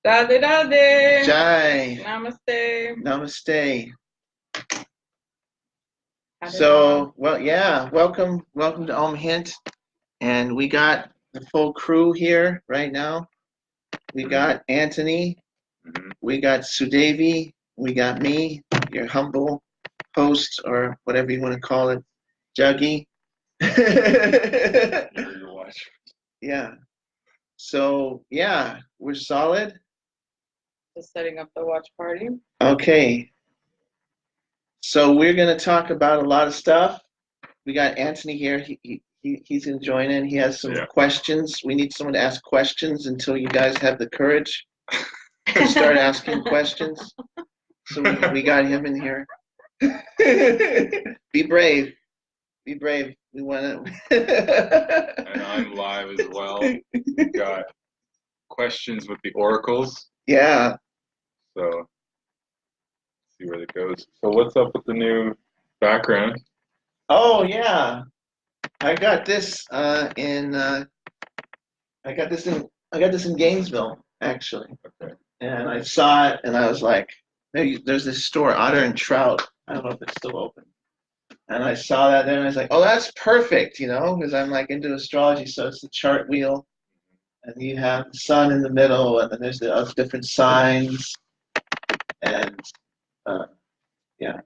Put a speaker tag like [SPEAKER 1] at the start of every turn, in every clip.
[SPEAKER 1] Radhe Radhe.
[SPEAKER 2] Jai.
[SPEAKER 1] Namaste.
[SPEAKER 2] Namaste.
[SPEAKER 1] Adonai.
[SPEAKER 2] Well, yeah, welcome to Om Hint. And we got the full crew here right now. We got Anthony, we got Sudevi, we got me, your humble host, or whatever you want to call it, Juggy. Yeah. So, yeah, we're solid.
[SPEAKER 1] Just setting up the watch party.
[SPEAKER 2] Okay. So we're going to talk about a lot of stuff. We got Anthony here. He's going to join in. He has some questions. We need someone to ask questions until you guys have the courage to start asking questions. So we got him in here. Be brave. Be brave. We want
[SPEAKER 3] to. And I'm live as well. We got questions with the oracles.
[SPEAKER 2] Yeah.
[SPEAKER 3] So see where it goes. So what's up with the new background?
[SPEAKER 2] Oh yeah, I got this in Gainesville actually.
[SPEAKER 3] Okay.
[SPEAKER 2] And I saw it and I was like, there's this store, Otter and Trout. I don't know if it's still open. And I saw that there and I was like, oh, that's perfect, because I'm like into astrology, so it's the chart wheel, and you have the sun in the middle, and then there's the other different signs, and yeah.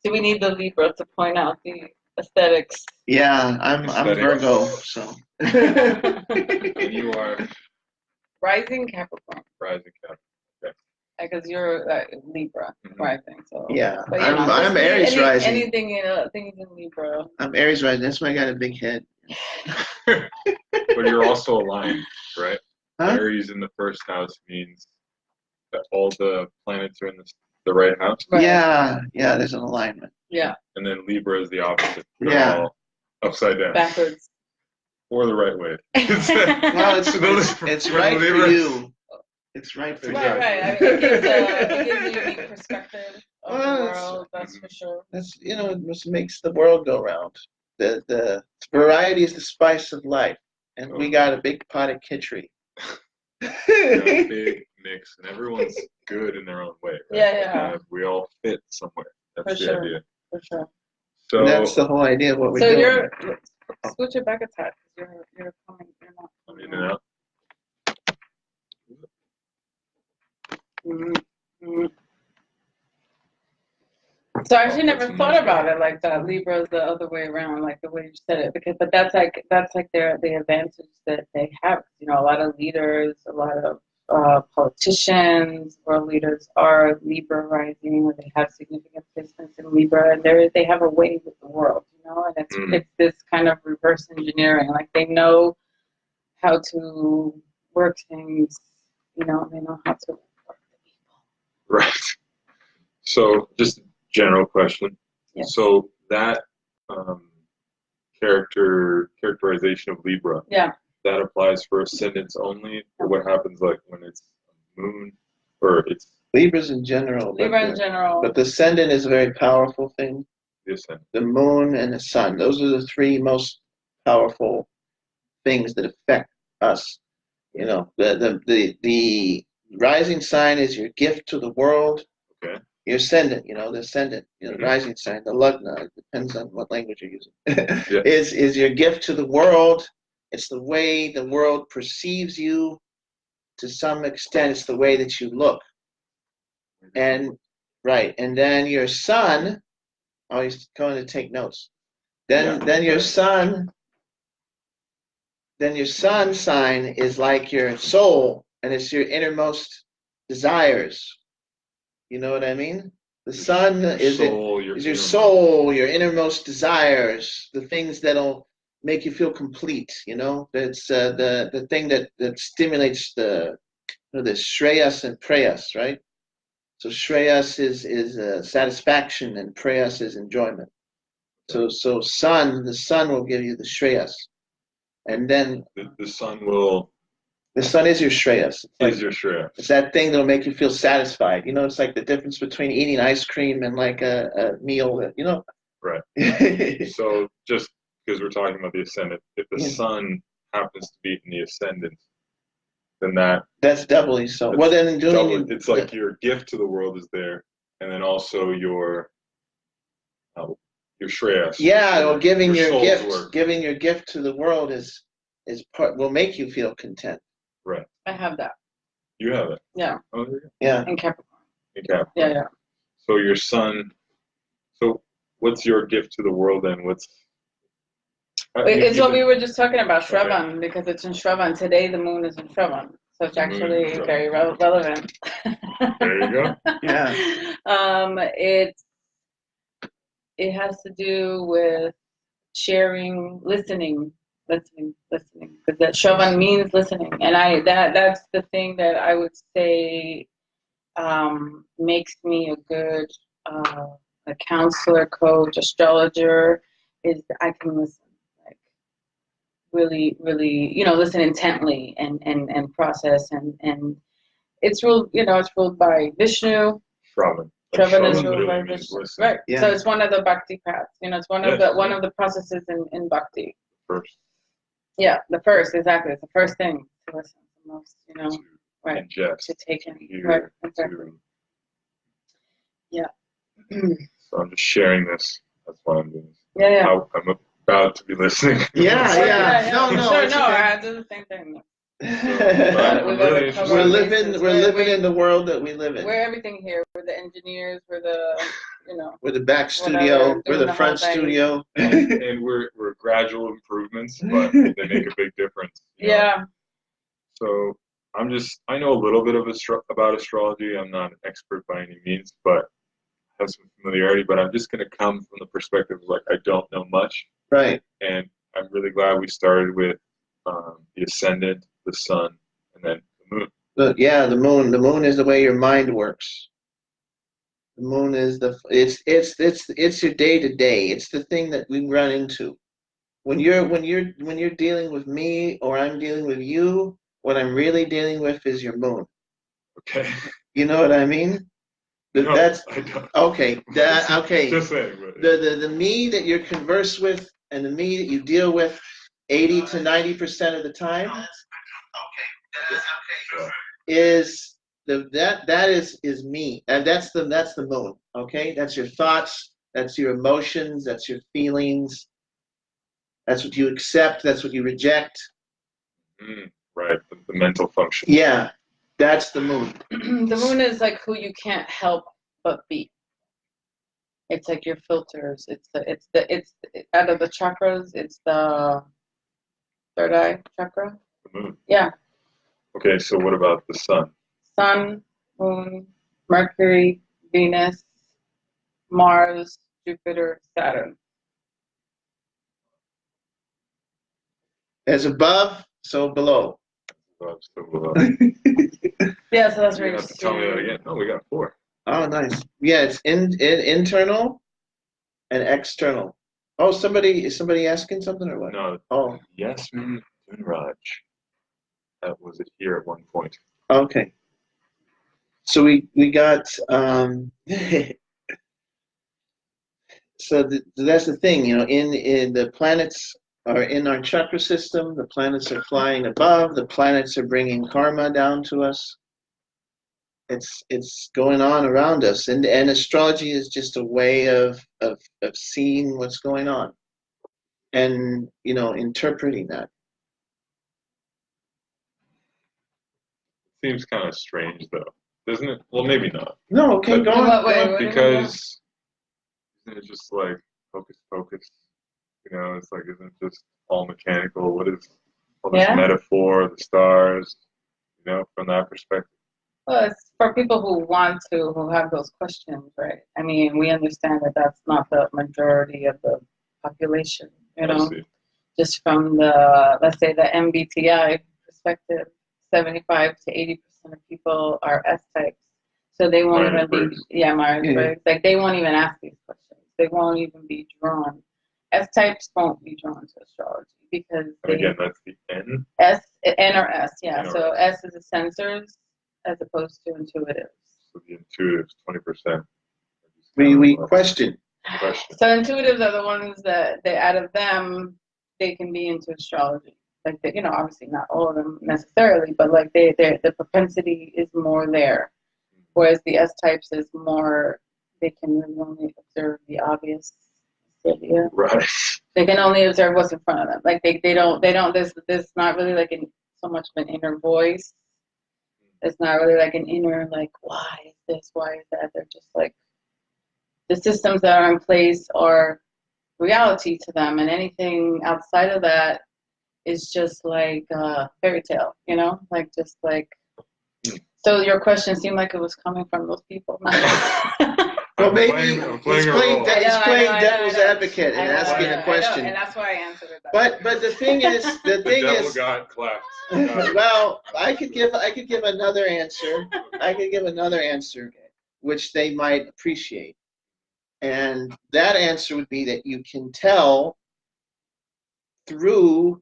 [SPEAKER 1] Do we need the Libra to point out the aesthetics?
[SPEAKER 2] Yeah, I'm Virgo, so.
[SPEAKER 3] And you are
[SPEAKER 1] Rising Capricorn.
[SPEAKER 3] Rising Capricorn. Okay.
[SPEAKER 1] Because you're Libra rising, so.
[SPEAKER 2] Yeah,
[SPEAKER 1] but,
[SPEAKER 2] I'm Aries rising.
[SPEAKER 1] Anything things in Libra.
[SPEAKER 2] I'm Aries rising. That's why I got a big head.
[SPEAKER 3] But you're also aligned, right?
[SPEAKER 2] Huh?
[SPEAKER 3] Aries in the first house means that all the planets are in the right house.
[SPEAKER 1] Right.
[SPEAKER 2] Yeah, there's an alignment.
[SPEAKER 1] Yeah.
[SPEAKER 3] And then Libra is the opposite.
[SPEAKER 2] They're
[SPEAKER 3] all upside down.
[SPEAKER 1] Backwards.
[SPEAKER 3] Or the right way.
[SPEAKER 2] Well, it's right for you. It's right for you.
[SPEAKER 1] Right. I mean, it gives a unique perspective of the world, that's for sure.
[SPEAKER 2] That's it just makes the world go round. The variety is the spice of life, and we got a big pot of kitchery.
[SPEAKER 3] A big mix, and everyone's good in their own way. Right?
[SPEAKER 1] Yeah.
[SPEAKER 3] We all fit somewhere. That's the idea.
[SPEAKER 1] For sure.
[SPEAKER 3] So
[SPEAKER 2] and that's the whole idea of what we're doing.
[SPEAKER 1] So switch it back a touch. You're coming. You're not.
[SPEAKER 3] I'm in and out.
[SPEAKER 1] Mm-hmm. So I actually never thought about it like that. Libra is the other way around, like the way you said it. But that's like the advantage that they have. A lot of leaders, a lot of politicians, world leaders are Libra rising, or they have significant placements in Libra, and they have a way with the world, and it's this kind of reverse engineering. Like they know how to work things, they know how to work the people.
[SPEAKER 3] Right. So just general question.
[SPEAKER 1] Yes.
[SPEAKER 3] So that characterization of Libra.
[SPEAKER 1] Yeah.
[SPEAKER 3] That applies for ascendants only, or what happens like when it's moon, or it's
[SPEAKER 2] Libras in general. But the ascendant is a very powerful thing.
[SPEAKER 3] The ascendant.
[SPEAKER 2] The moon and the sun. Those are the three most powerful things that affect us. The rising sign is your gift to the world.
[SPEAKER 3] Okay.
[SPEAKER 2] Your ascendant, the ascendant, the rising sign, the lugna, it depends on what language you're using, is your gift to the world. It's the way the world perceives you. To some extent, it's the way that you look. And then your sun, always going to take notes. Then your sun sign is like your soul, and it's your innermost desires. You know what I mean? The sun is your soul, your innermost desires, the things that'll make you feel complete. That's the thing that stimulates the shreyas and preyas, right? So shreyas is satisfaction, and preyas is enjoyment. So the sun will give you the shreyas, and then
[SPEAKER 3] the sun will.
[SPEAKER 2] The sun is your shreyas. It's that thing that'll make you feel satisfied. It's like the difference between eating ice cream and like a meal.
[SPEAKER 3] Right. So just because we're talking about the ascendant, if the sun happens to be in the ascendant, then
[SPEAKER 2] that's doubly so. Well, then
[SPEAKER 3] it's like your gift to the world is there, and then also your shreyas.
[SPEAKER 2] Yeah, or giving your gift to the world is will make you feel content.
[SPEAKER 3] Right.
[SPEAKER 1] I have that.
[SPEAKER 3] You have it.
[SPEAKER 1] Yeah.
[SPEAKER 3] Oh,
[SPEAKER 2] yeah.
[SPEAKER 1] In Capricorn.
[SPEAKER 3] Yeah. So your sun. So what's your gift to the world then?
[SPEAKER 1] It's what we were just talking about, Shravan, because it's in Shravan. Today the moon is in Shravan. So it's actually very relevant.
[SPEAKER 3] There you go.
[SPEAKER 2] Yeah.
[SPEAKER 1] It has to do with sharing, listening. Because that Shravan means listening. And that's the thing that I would say makes me a good a counselor, coach, astrologer, is I can listen. Really, listen intently and process and it's ruled, it's ruled by Vishnu.
[SPEAKER 3] Shravan.
[SPEAKER 1] Shravan is ruled by Vishnu. Right.
[SPEAKER 2] Yeah.
[SPEAKER 1] So it's one of the bhakti paths. It's one of the processes in bhakti.
[SPEAKER 3] First.
[SPEAKER 1] Yeah, the first, exactly. It's the first thing to listen, the most, right.
[SPEAKER 3] Ingest,
[SPEAKER 1] to take in. Right, exactly. Yeah.
[SPEAKER 3] So I'm just sharing this. That's why I'm doing this.
[SPEAKER 1] Yeah.
[SPEAKER 3] I'm about to be listening.
[SPEAKER 2] Yeah. No.
[SPEAKER 1] Sure, no, I do the same thing.
[SPEAKER 2] We're living in the world that we live in.
[SPEAKER 1] We're everything here. We're the engineers. We're the,
[SPEAKER 2] We're the back studio. We're the front studio.
[SPEAKER 3] And we're gradual improvements, but they make a big difference.
[SPEAKER 1] Yeah.
[SPEAKER 3] So I know a little bit about astrology. I'm not an expert by any means, but I have some familiarity. But I'm just going to come from the perspective of I don't know much.
[SPEAKER 2] Right.
[SPEAKER 3] And I'm really glad we started with the ascendant, the sun, and then the moon.
[SPEAKER 2] The moon. The moon is the way your mind works. The moon is it's your day to day. It's the thing that we run into. When you're dealing with me or I'm dealing with you, what I'm really dealing with is your moon.
[SPEAKER 3] Okay.
[SPEAKER 2] You know what I mean?
[SPEAKER 3] No,
[SPEAKER 2] that's
[SPEAKER 3] I don't.
[SPEAKER 2] Okay. Okay.
[SPEAKER 3] Just saying.
[SPEAKER 2] The me that you're converse with and the me that you deal with 80 to 90% of the time is is me, and that's the moon. Okay, that's your thoughts, that's your emotions, that's your feelings, that's what you accept, that's what you reject.
[SPEAKER 3] Right, the mental function.
[SPEAKER 2] Yeah, that's the moon.
[SPEAKER 1] The moon is like who you can't help but be. It's like your filters. It's out of the chakras. It's the third eye chakra.
[SPEAKER 3] The moon.
[SPEAKER 1] Yeah.
[SPEAKER 3] Okay, so what about the sun?
[SPEAKER 1] Sun, moon, Mercury, Venus, Mars, Jupiter, Saturn.
[SPEAKER 2] As above, so below.
[SPEAKER 3] Above, so below.
[SPEAKER 1] Yeah, so that's
[SPEAKER 3] right. You have to tell me that again. No, we got 4.
[SPEAKER 2] Oh, nice. Yeah, it's internal and external. Oh, is somebody asking something or what?
[SPEAKER 3] No.
[SPEAKER 2] Oh.
[SPEAKER 3] Yasmin Dunraj. That was it here at one point.
[SPEAKER 2] Okay. So we got so that's the thing, in the planets are in our chakra system, the planets are flying above, the planets are bringing karma down to us. It's going on around us, and astrology is just a way of seeing what's going on and interpreting that.
[SPEAKER 3] Seems kind of strange though, doesn't it? Well, maybe not.
[SPEAKER 2] No, okay, go on.
[SPEAKER 3] Because isn't it just like focus? It's like, isn't it just all mechanical? What is all this metaphor, the stars, from that perspective?
[SPEAKER 1] Well, it's for people who have those questions, right? I mean, we understand that that's not the majority of the population, just from let's say the MBTI perspective, 75 to 80% of people are S types. So they won't even be, Myers-Briggs. Like they won't even ask these questions. They won't even be drawn. S types won't be drawn to astrology because
[SPEAKER 3] again, that's the N?
[SPEAKER 1] N or S, yeah. N so S is the sensors as opposed to intuitives.
[SPEAKER 3] So the intuitives, 20%.
[SPEAKER 2] We question.
[SPEAKER 1] So intuitives are the ones that out of them, they can be into astrology. like the, obviously not all of them necessarily, but like the propensity is more there, whereas the S types is more, they can really only observe the obvious. Yeah.
[SPEAKER 3] Right.
[SPEAKER 1] They can only observe what's in front of them. Like they don't there's not really like so much of an inner voice. It's not really like an inner like, why is this, why is that? They're just like, the systems that are in place are reality to them, and anything outside of that is just like fairy tale, like just like. So your question seemed like it was coming from those people.
[SPEAKER 2] Well, maybe he's playing devil's advocate and asking a question,
[SPEAKER 1] and that's why I answered it.
[SPEAKER 2] But the thing is,
[SPEAKER 3] the devil got clapped.
[SPEAKER 2] Well, I could give another answer. I could give another answer, which they might appreciate, and that answer would be that you can tell through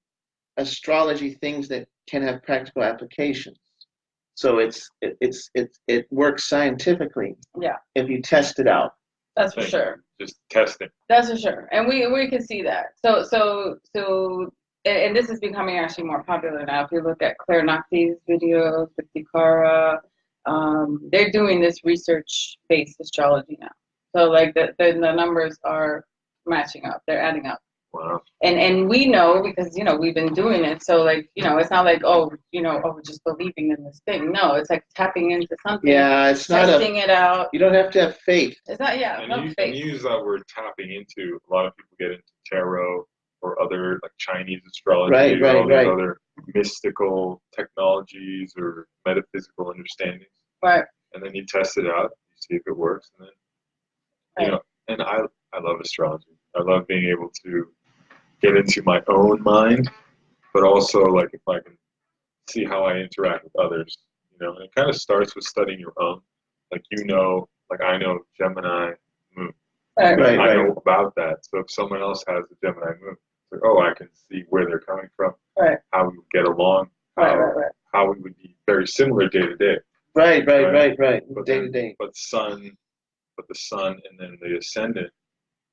[SPEAKER 2] astrology things that can have practical applications. So it works scientifically.
[SPEAKER 1] Yeah.
[SPEAKER 2] If you test it out.
[SPEAKER 1] That's for sure.
[SPEAKER 3] Just testing.
[SPEAKER 1] That's for sure, and we can see that. So, and this is becoming actually more popular now. If you look at Claire Nocti's videos, Viktikara, they're doing this research-based astrology now. So like the numbers are matching up. They're adding up.
[SPEAKER 3] Wow.
[SPEAKER 1] And we know because we've been doing it. So like it's not like we're just believing in this thing. No, it's like tapping into something.
[SPEAKER 2] Yeah, it's not
[SPEAKER 1] testing it out.
[SPEAKER 2] You don't have to have faith.
[SPEAKER 1] It's not. Yeah,
[SPEAKER 3] and
[SPEAKER 1] no
[SPEAKER 3] you,
[SPEAKER 1] faith.
[SPEAKER 3] And you use that word tapping into. A lot of people get into tarot or other like Chinese astrology or all these other mystical technologies or metaphysical understandings.
[SPEAKER 1] Right.
[SPEAKER 3] And then you test it out, you see if it works, and then and I love astrology. I love being able to get into my own mind, but also like if I can see how I interact with others, and it kind of starts with studying your own. Like like I know Gemini moon.
[SPEAKER 1] Right.
[SPEAKER 3] I know about that. So if someone else has a Gemini moon, it's like, I can see where they're coming from, how we would get along, how we would be very similar day to day.
[SPEAKER 2] Right.
[SPEAKER 3] But
[SPEAKER 2] Day to day.
[SPEAKER 3] But the sun and then the ascendant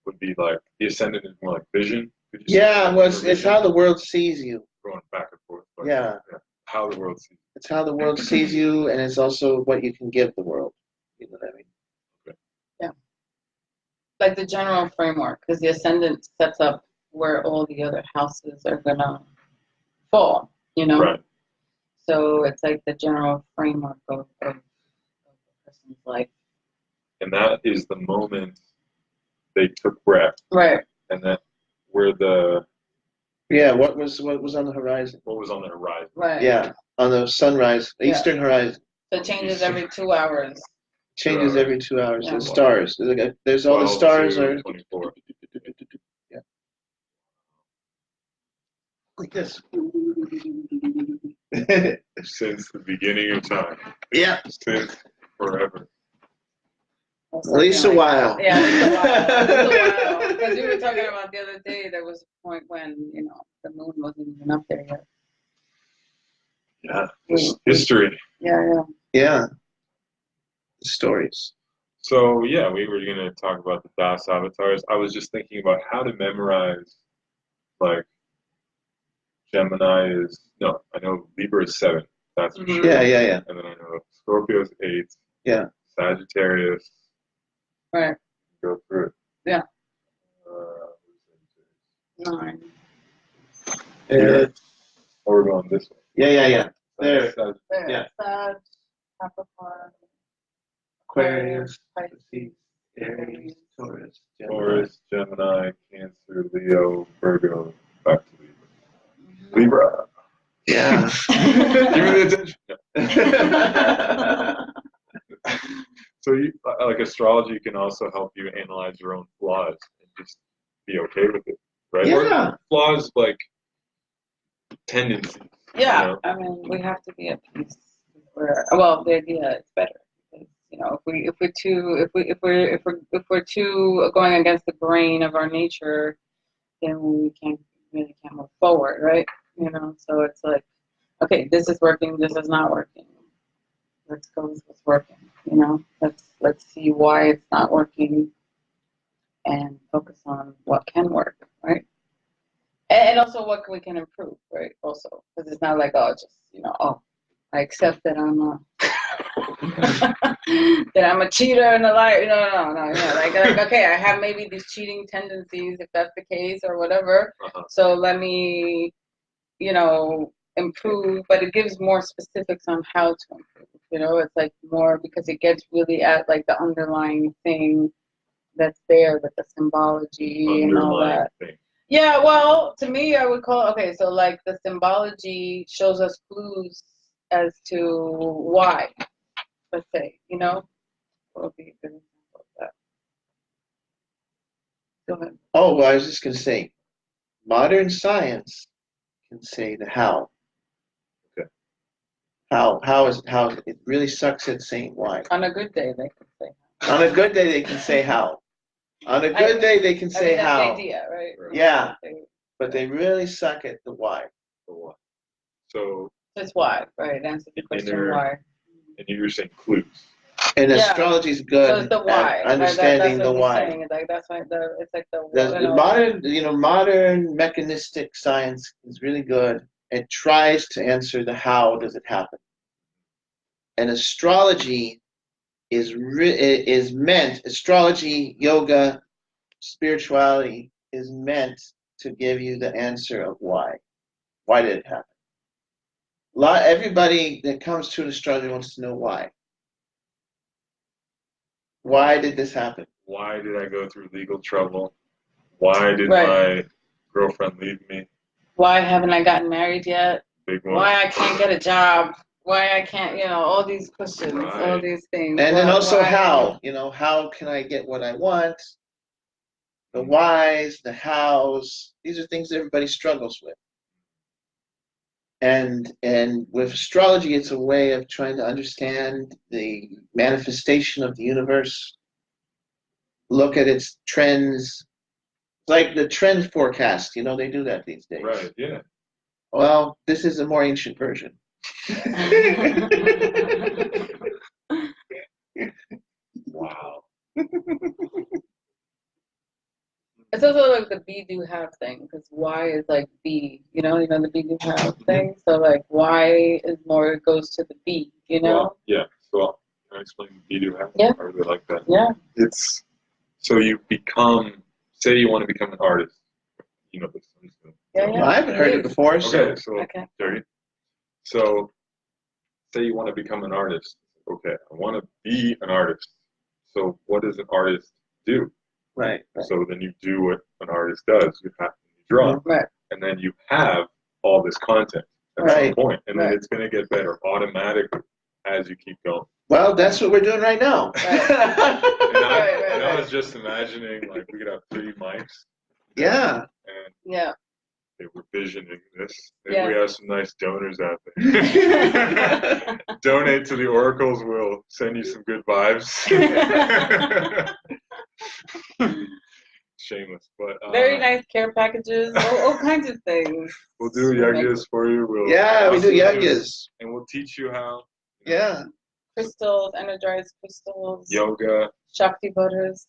[SPEAKER 3] would be like, the ascendant is more like vision.
[SPEAKER 2] Yeah, it's how the world sees you.
[SPEAKER 3] Going back and forth.
[SPEAKER 2] Yeah.
[SPEAKER 3] How the world sees you.
[SPEAKER 2] It's how the world sees you, and it's also what you can give the world. You know what I mean?
[SPEAKER 3] Okay.
[SPEAKER 1] Yeah. Like the general framework, because the ascendant sets up where all the other houses are going to fall,
[SPEAKER 3] Right.
[SPEAKER 1] So it's like the general framework of a person's life.
[SPEAKER 3] And that is the moment they took breath.
[SPEAKER 1] Right.
[SPEAKER 3] And that where the...
[SPEAKER 2] Yeah, what was on the horizon?
[SPEAKER 3] What was on the horizon?
[SPEAKER 1] Right.
[SPEAKER 2] Yeah, on the sunrise, eastern horizon.
[SPEAKER 1] So it changes every 2 hours.
[SPEAKER 2] Changes every 2 hours.
[SPEAKER 1] Yeah.
[SPEAKER 2] The stars. There's all the stars are...
[SPEAKER 3] 24.
[SPEAKER 2] Yeah. Like this.
[SPEAKER 3] Since the beginning of time.
[SPEAKER 2] Yeah.
[SPEAKER 3] Since forever.
[SPEAKER 2] At least a while.
[SPEAKER 1] Yeah, at least a while. Because we were talking about the other day, there was a point when, the moon wasn't even up there yet.
[SPEAKER 3] Yeah, history.
[SPEAKER 2] Yeah. The stories.
[SPEAKER 3] So, we were going to talk about the Dasavatars. I was just thinking about how to memorize, like, Gemini is, no, I know Libra is 7. That's for sure.
[SPEAKER 2] Yeah.
[SPEAKER 3] And then I know Scorpio is 8.
[SPEAKER 2] Yeah.
[SPEAKER 3] Sagittarius.
[SPEAKER 1] Right.
[SPEAKER 3] Go through it.
[SPEAKER 1] Yeah.
[SPEAKER 2] 9.
[SPEAKER 3] Or we're going this way.
[SPEAKER 2] Yeah. There.
[SPEAKER 1] Yeah. Sag, Capricorn,
[SPEAKER 2] Aquarius, Pisces, Aries,
[SPEAKER 3] Taurus, Gemini, Cancer, Leo, Virgo, back to Libra.
[SPEAKER 2] Yeah.
[SPEAKER 3] Give me the attention. So, like astrology can also help you analyze your own flaws and just be okay with it, right?
[SPEAKER 2] Yeah.
[SPEAKER 3] Or flaws like tendencies.
[SPEAKER 1] Yeah, I mean, we have to be at peace. The idea is better because if we're too going against the grain of our nature, then we can't move forward, right? So it's like, okay, this is working, this is not working. Let's go with what's working. Let's see why it's not working, and focus on what can work, right? And also what we can improve, right? Also, because it's not like, oh, just, I accept that I'm a that I'm a cheater and a liar. No. Like okay, I have maybe these cheating tendencies, if that's the case or whatever. So let me, improve. But it gives more specifics on how to improve. It's like more because it gets really at like the underlying thing that's there with the symbology and all that. Thing. Yeah, well, to me, I would call so like the symbology shows us clues as to why. Let's say, what would be a good example of that? Go ahead.
[SPEAKER 2] Oh, well, I was just going to say, modern science can say the how.
[SPEAKER 3] Okay.
[SPEAKER 2] How it really sucks at saying why.
[SPEAKER 1] On a good day, they can say.
[SPEAKER 2] On a good day, they can say how. On a good day, they can say
[SPEAKER 1] that's
[SPEAKER 2] how.
[SPEAKER 1] The idea, right?
[SPEAKER 2] Yeah, but they really suck at the why.
[SPEAKER 3] The why. So
[SPEAKER 1] it's why, right? Answer the question why.
[SPEAKER 3] And you're saying clues.
[SPEAKER 2] And astrology is good
[SPEAKER 1] so it's the why.
[SPEAKER 2] at understanding
[SPEAKER 1] that's
[SPEAKER 2] the why.
[SPEAKER 1] Saying. Like that's why it's like the
[SPEAKER 2] modern mechanistic science is really good. It tries to answer the how does it happen. And astrology is meant. Astrology, yoga, spirituality is meant to give you the answer of why. Why did it happen? Everybody that comes to an astrologer wants to know why. Why did this happen?
[SPEAKER 3] Why did I go through legal trouble? Why did my girlfriend leave me?
[SPEAKER 1] Why haven't I gotten married yet?
[SPEAKER 3] Big one.
[SPEAKER 1] Why I can't get a job? Why I can't, all these questions, all these things.
[SPEAKER 2] And then also how, how can I get what I want? The whys, the hows, these are things everybody struggles with. And with astrology, it's a way of trying to understand the manifestation of the universe, look at its trends, like the trend forecast. They do that these days.
[SPEAKER 3] Right, yeah.
[SPEAKER 2] Well, this is a more ancient version.
[SPEAKER 3] Wow.
[SPEAKER 1] It's also like the be do have thing, because why is like be, the be do have thing. So like why is more goes to the be,
[SPEAKER 3] Well, yeah. So can I explain the be do have?
[SPEAKER 1] Yeah.
[SPEAKER 3] I really like that.
[SPEAKER 1] Yeah.
[SPEAKER 3] It's so you become. Say you want to become an artist. This.
[SPEAKER 1] Yeah.
[SPEAKER 2] Well, I haven't heard it before.
[SPEAKER 3] Okay.
[SPEAKER 1] Okay.
[SPEAKER 3] So say you want to become an artist. Okay, I want to be an artist. So what does an artist do?
[SPEAKER 2] Right.
[SPEAKER 3] So then you do what an artist does. You have to draw.
[SPEAKER 1] Right.
[SPEAKER 3] And then you have all this content at some point. And then it's going to get better automatically as you keep going.
[SPEAKER 2] Well, that's what we're doing right now.
[SPEAKER 3] And I was just imagining, like, we could have 3 mics.
[SPEAKER 2] Yeah.
[SPEAKER 3] And we're visioning this. Maybe we have some nice donors out there. Donate to the oracles. We'll send you some good vibes. Shameless, but
[SPEAKER 1] very nice care packages, all kinds of things.
[SPEAKER 3] We'll do yagyas for you.
[SPEAKER 2] We do yagyas,
[SPEAKER 3] and we'll teach you how.
[SPEAKER 1] Crystals, energized crystals,
[SPEAKER 3] yoga,
[SPEAKER 1] Shakti butters,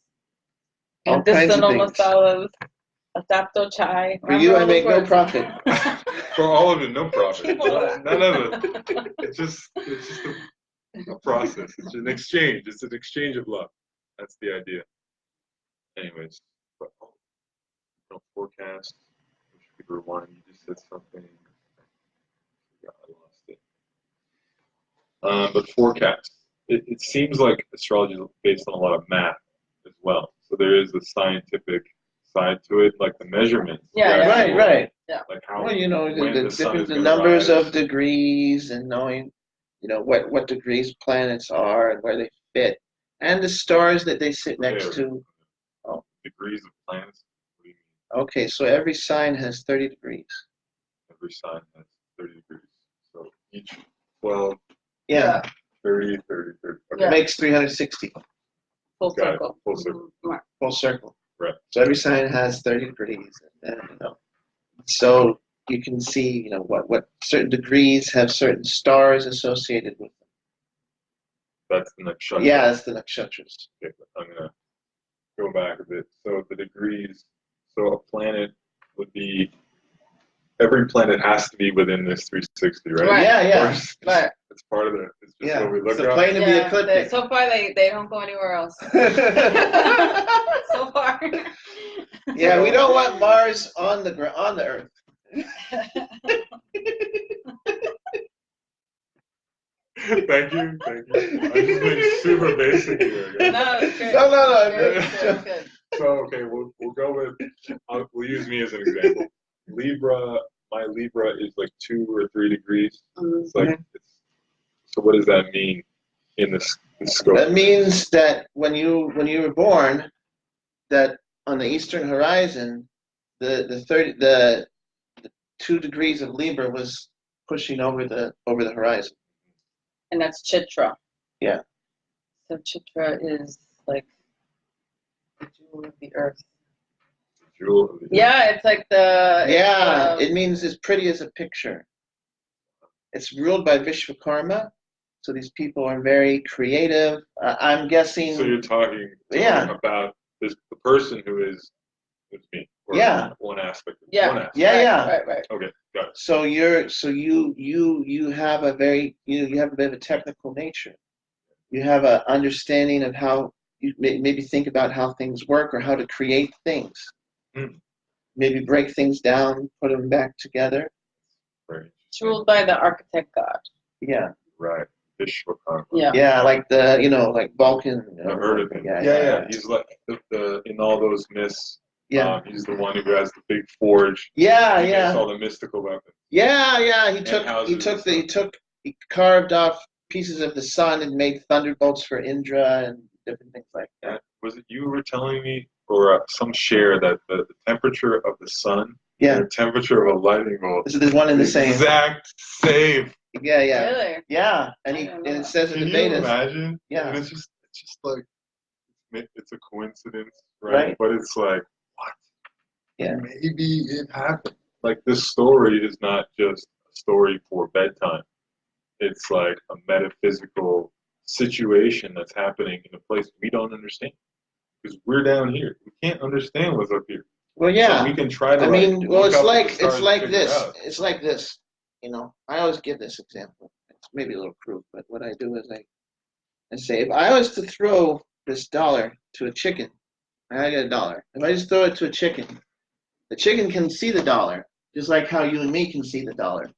[SPEAKER 2] medicinal
[SPEAKER 1] masalas, adapto chai.
[SPEAKER 2] For you, I make no profit.
[SPEAKER 3] For all of it, no profit. None of it. It's just a process. It's an exchange. It's an exchange of love. That's the idea. Anyways, forecast. We should rewind. You just said something. I lost it. But forecast. It seems like astrology is based on a lot of math as well. So there is a scientific side to it, like the measurements.
[SPEAKER 2] Right.
[SPEAKER 1] Yeah.
[SPEAKER 2] Like how the numbers of degrees and knowing, what degrees planets are and where they fit, and the stars that they sit next to.
[SPEAKER 3] Degrees of planets. What do you mean?
[SPEAKER 2] Okay, so every sign has 30 degrees.
[SPEAKER 3] Every sign has 30 degrees. So each 12.
[SPEAKER 2] Yeah.
[SPEAKER 3] 30. Okay.
[SPEAKER 2] It makes 360.
[SPEAKER 1] Full circle.
[SPEAKER 3] Full circle.
[SPEAKER 2] Full circle.
[SPEAKER 3] Right.
[SPEAKER 2] So every sign has 30 degrees, and so you can see, what certain degrees have certain stars associated with them.
[SPEAKER 3] That's the nakshatra.
[SPEAKER 2] Yeah, that's the nakshatras.
[SPEAKER 3] Okay, I'm gonna go back a bit. So the degrees. So a planet would be every planet has to be within this 360, right?
[SPEAKER 2] Yeah.
[SPEAKER 1] Right.
[SPEAKER 3] It's part of it. It's just what we look
[SPEAKER 2] it's a
[SPEAKER 3] at.
[SPEAKER 2] plane to be ecliptic.
[SPEAKER 1] So far, they don't go anywhere else. So far.
[SPEAKER 2] Yeah, we don't want Mars on the Earth.
[SPEAKER 3] Thank you. I'm just being super basic here.
[SPEAKER 1] No, it's good.
[SPEAKER 2] No.
[SPEAKER 1] Good.
[SPEAKER 3] So okay, we'll go with. We'll use me as an example. My Libra is like 2 or 3 degrees. It's like so. What does that mean in this scope?
[SPEAKER 2] That means that when you were born, that on the eastern horizon, the 2 degrees of Libra was pushing over the horizon.
[SPEAKER 1] And that's Chitra.
[SPEAKER 2] Yeah.
[SPEAKER 1] So Chitra is like the jewel of the earth. Yeah, it's like
[SPEAKER 2] it means as pretty as a picture. It's ruled by Vishwakarma, so these people are very creative. I'm guessing.
[SPEAKER 3] So you're talking about the person who is me. Or one aspect.
[SPEAKER 1] Yeah. Right.
[SPEAKER 3] Okay, got it.
[SPEAKER 2] So you have a very you have a bit of a technical nature. You have an understanding of how you maybe think about how things work or how to create things. Maybe break things down, put them back together.
[SPEAKER 3] Right.
[SPEAKER 1] It's ruled by the architect god.
[SPEAKER 2] Yeah.
[SPEAKER 3] Right. Vishwakarma.
[SPEAKER 2] Yeah, like like Vulcan.
[SPEAKER 3] I've heard of him.
[SPEAKER 2] Yeah.
[SPEAKER 3] He's like the in all those myths.
[SPEAKER 2] Yeah.
[SPEAKER 3] He's the one who has the big forge. He makes all the mystical weapons.
[SPEAKER 2] Yeah. He carved off pieces of the sun and made thunderbolts for Indra and different things like that.
[SPEAKER 3] Was it you were telling me, or some share that the temperature of the sun and the temperature of a lightning bolt
[SPEAKER 2] is one and the same.
[SPEAKER 3] Exact same.
[SPEAKER 2] Yeah.
[SPEAKER 1] Really?
[SPEAKER 2] Yeah, and it says in the Vedas.
[SPEAKER 3] Can you imagine?
[SPEAKER 2] Yeah.
[SPEAKER 3] And it's just like it's a coincidence, right? But it's like, what?
[SPEAKER 2] Yeah.
[SPEAKER 3] Maybe it happened. Like, this story is not just a story for bedtime. It's like a metaphysical situation that's happening in a place we don't understand. Because we're down here. We can't understand what's up here.
[SPEAKER 2] Well, yeah.
[SPEAKER 3] So we can try to
[SPEAKER 2] it's like this. It's like this. I always give this example. It's maybe a little crude, but what I do is I say, if I was to throw this dollar to a chicken, I get $1. If I just throw it to a chicken, the chicken can see the dollar, just like how you and me can see the dollar.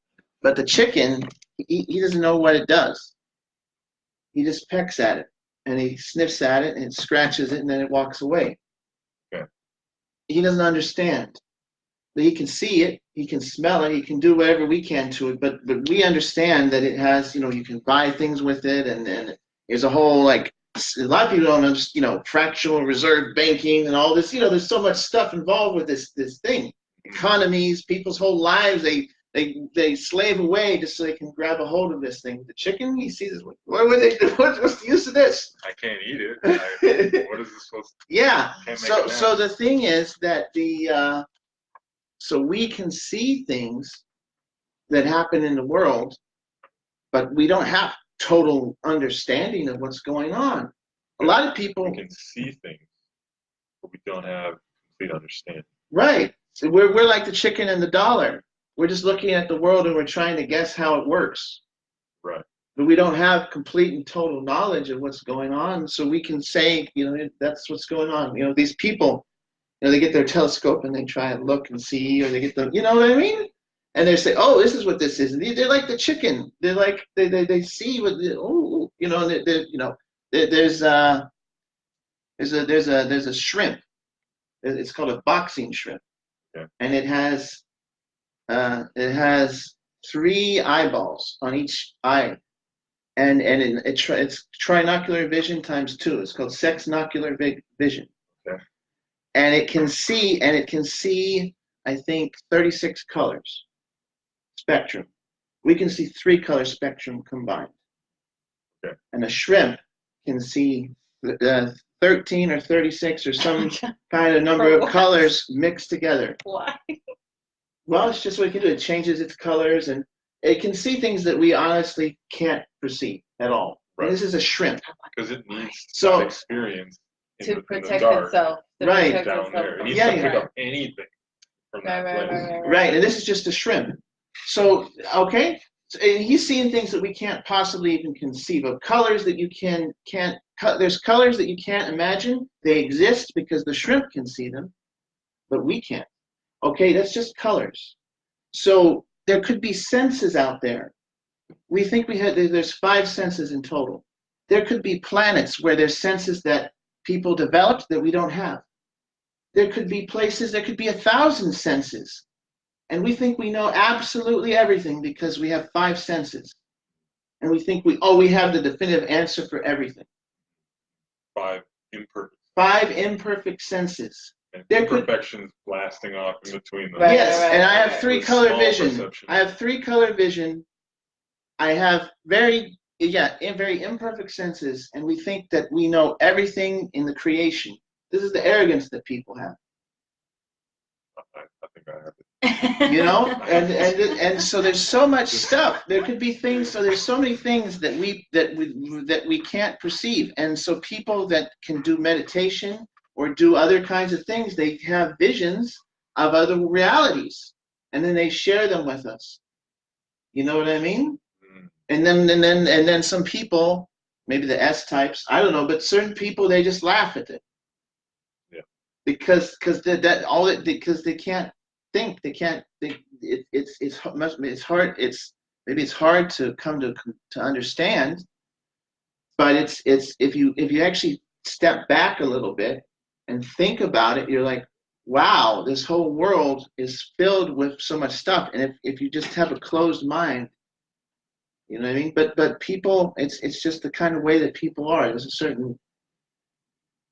[SPEAKER 2] But the chicken, he doesn't know what it does. He just pecks at it, and he sniffs at it, and it scratches it, and then it walks away.
[SPEAKER 3] Okay.
[SPEAKER 2] He doesn't understand. But he can see it, he can smell it, he can do whatever we can to it, but we understand that it has, you can buy things with it, and then there's a whole, a lot of people don't understand, fractional reserve banking and all this, there's so much stuff involved with this thing. Economies, people's whole lives, they slave away just so they can grab a hold of this thing. The chicken, he sees, what would they do? What's the use of this?
[SPEAKER 3] I can't eat it. What is this supposed to do?
[SPEAKER 2] Yeah, so the thing is that so we can see things that happen in the world, but we don't have total understanding of what's going on. A lot of people
[SPEAKER 3] can see things, but we don't have complete understanding.
[SPEAKER 2] Right. So we're like the chicken and the dollar. We're just looking at the world and we're trying to guess how it works.
[SPEAKER 3] Right.
[SPEAKER 2] But we don't have complete and total knowledge of what's going on. So we can say, that's what's going on. These people, they get their telescope and they try and look and see, or they get the, you know what I mean? And they say, oh, this is what this is. And they're like the chicken. They're like, they see what, there's a shrimp. It's called a boxing shrimp.
[SPEAKER 3] Okay.
[SPEAKER 2] And it has 3 eyeballs on each eye. And it's trinocular vision times 2. It's called sexnocular vision.
[SPEAKER 3] Okay.
[SPEAKER 2] And it can see, I think, 36 colors spectrum. We can see 3 color spectrum combined.
[SPEAKER 3] Okay.
[SPEAKER 2] And a shrimp can see 13 or 36 or some kind of number of colors mixed together.
[SPEAKER 1] Why?
[SPEAKER 2] Well, it's just what it can do. It changes its colors, and it can see things that we honestly can't perceive at all. Right. And this is a shrimp.
[SPEAKER 3] Because it needs that experience
[SPEAKER 1] to protect itself.
[SPEAKER 2] Right.
[SPEAKER 3] Down there. It needs
[SPEAKER 2] to
[SPEAKER 3] pick up anything from that place.
[SPEAKER 2] Right, and this is just a shrimp. So, okay, and he's seeing things that we can't possibly even conceive of. Colors that you can't. There's colors that you can't imagine. They exist because the shrimp can see them, but we can't. Okay, that's just colors. So there could be senses out there. We think there's 5 senses in total. There could be planets where there's senses that people developed that we don't have. There could be places, there could be 1,000 senses. And we think we know absolutely everything because we have 5 senses. And we think we have the definitive answer for everything.
[SPEAKER 3] 5 imperfect.
[SPEAKER 2] 5 imperfect senses.
[SPEAKER 3] And imperfections blasting off in between them.
[SPEAKER 2] Yes, and I have 3 color vision. I have 3 color vision. I have very imperfect senses, and we think that we know everything in the creation. This is the arrogance that people have.
[SPEAKER 3] I think I have it.
[SPEAKER 2] You know, and so there's so much stuff. There could be things. So there's so many things that we can't perceive. And so people that can do meditation or do other kinds of things, they have visions of other realities, and then they share them with us. You know what I mean? And then some people, maybe the S types, I don't know, but certain people, they just laugh at it.
[SPEAKER 3] Yeah.
[SPEAKER 2] Because they can't think. They can't think. It's hard. It's hard to come to understand. But it's if you actually step back a little bit and think about it, you're like, wow, this whole world is filled with so much stuff. And if you just have a closed mind, you know what I mean? But people, it's just the kind of way that people are. There's a certain,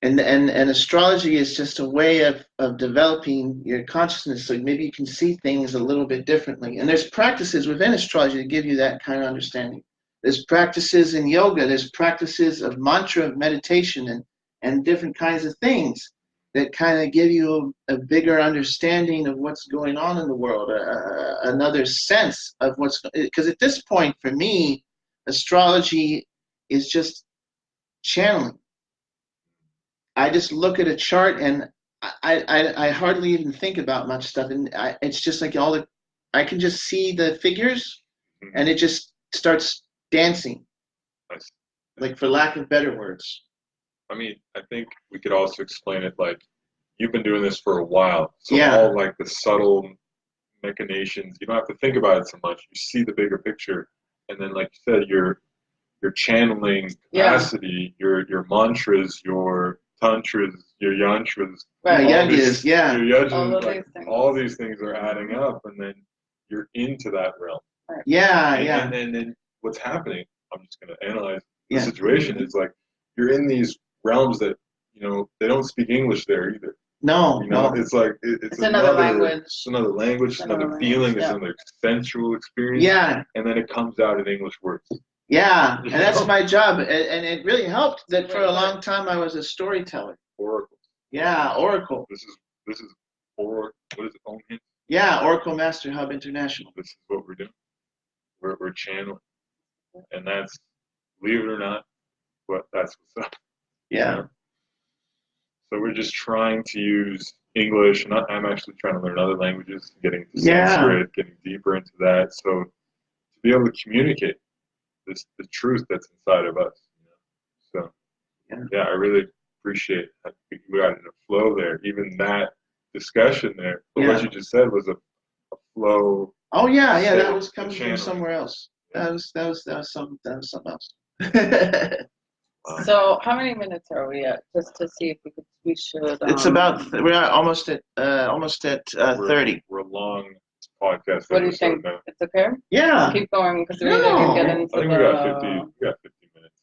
[SPEAKER 2] and astrology is just a way of developing your consciousness, so maybe you can see things a little bit differently. And there's practices within astrology that give you that kind of understanding. There's practices in yoga. There's practices of mantra, of meditation, and different kinds of things that kind of give you a bigger understanding of what's going on in the world, another sense of what's, because at this point, for me, astrology is just channeling. I just look at a chart and I hardly even think about much stuff. And it's just like I can just see the figures and it just starts dancing, like for lack of better words.
[SPEAKER 3] I mean, I think we could also explain it like you've been doing this for a while. So
[SPEAKER 2] Yeah.
[SPEAKER 3] all like the subtle machinations, you don't have to think about it so much. You see the bigger picture. And then like you said, your channeling capacity, your mantras, your tantras, your yantras.
[SPEAKER 2] Right,
[SPEAKER 3] all these things are adding up, and then you're into that realm.
[SPEAKER 2] Yeah,
[SPEAKER 3] And then what's happening, I'm just going to analyze the situation, is like you're in these realms that, they don't speak English there either.
[SPEAKER 2] No,
[SPEAKER 3] it's like it's
[SPEAKER 1] another language.
[SPEAKER 3] It's another language, another feeling, it's another sensual experience.
[SPEAKER 2] Yeah.
[SPEAKER 3] And then it comes out in English words.
[SPEAKER 2] Yeah, and that's my job, and it really helped that for a long time I was a storyteller.
[SPEAKER 3] Oracle.
[SPEAKER 2] Yeah, Oracle.
[SPEAKER 3] This is Oracle. What is it? Own?
[SPEAKER 2] Yeah, Oracle Master Hub International.
[SPEAKER 3] This is what we're doing. We're channeling, and that's, believe it or not, that's what's up.
[SPEAKER 2] Yeah.
[SPEAKER 3] So we're just trying to use English, and I'm actually trying to learn other languages, getting to Sanskrit, getting deeper into that, so to be able to communicate the truth that's inside of us. So I really appreciate that we got in a flow there. Even that discussion there, but what you just said was a flow.
[SPEAKER 2] Oh yeah, that was coming from somewhere else. That was something else.
[SPEAKER 1] So how many minutes are we at? Just to see if we should.
[SPEAKER 2] It's we're almost at 30.
[SPEAKER 3] We're a long podcast.
[SPEAKER 1] What do you think? It's okay?
[SPEAKER 2] Yeah.
[SPEAKER 1] Keep going because we can get into
[SPEAKER 3] I think we got 50 minutes.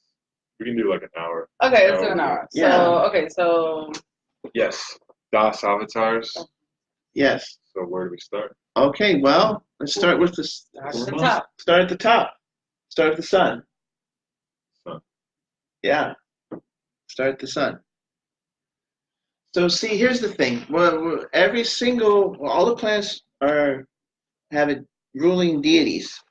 [SPEAKER 3] We can do like an hour.
[SPEAKER 1] Okay, let's do an hour.
[SPEAKER 2] Yeah.
[SPEAKER 1] So
[SPEAKER 3] yes, Dasavatars.
[SPEAKER 2] Yes.
[SPEAKER 3] So where do we start?
[SPEAKER 2] Okay, well, let's start with
[SPEAKER 1] start at the top.
[SPEAKER 2] Start at the top. Start at the sun.
[SPEAKER 3] Sun.
[SPEAKER 2] Yeah. Start at the sun. So see, here's the thing. Well, all the planets have ruling deities,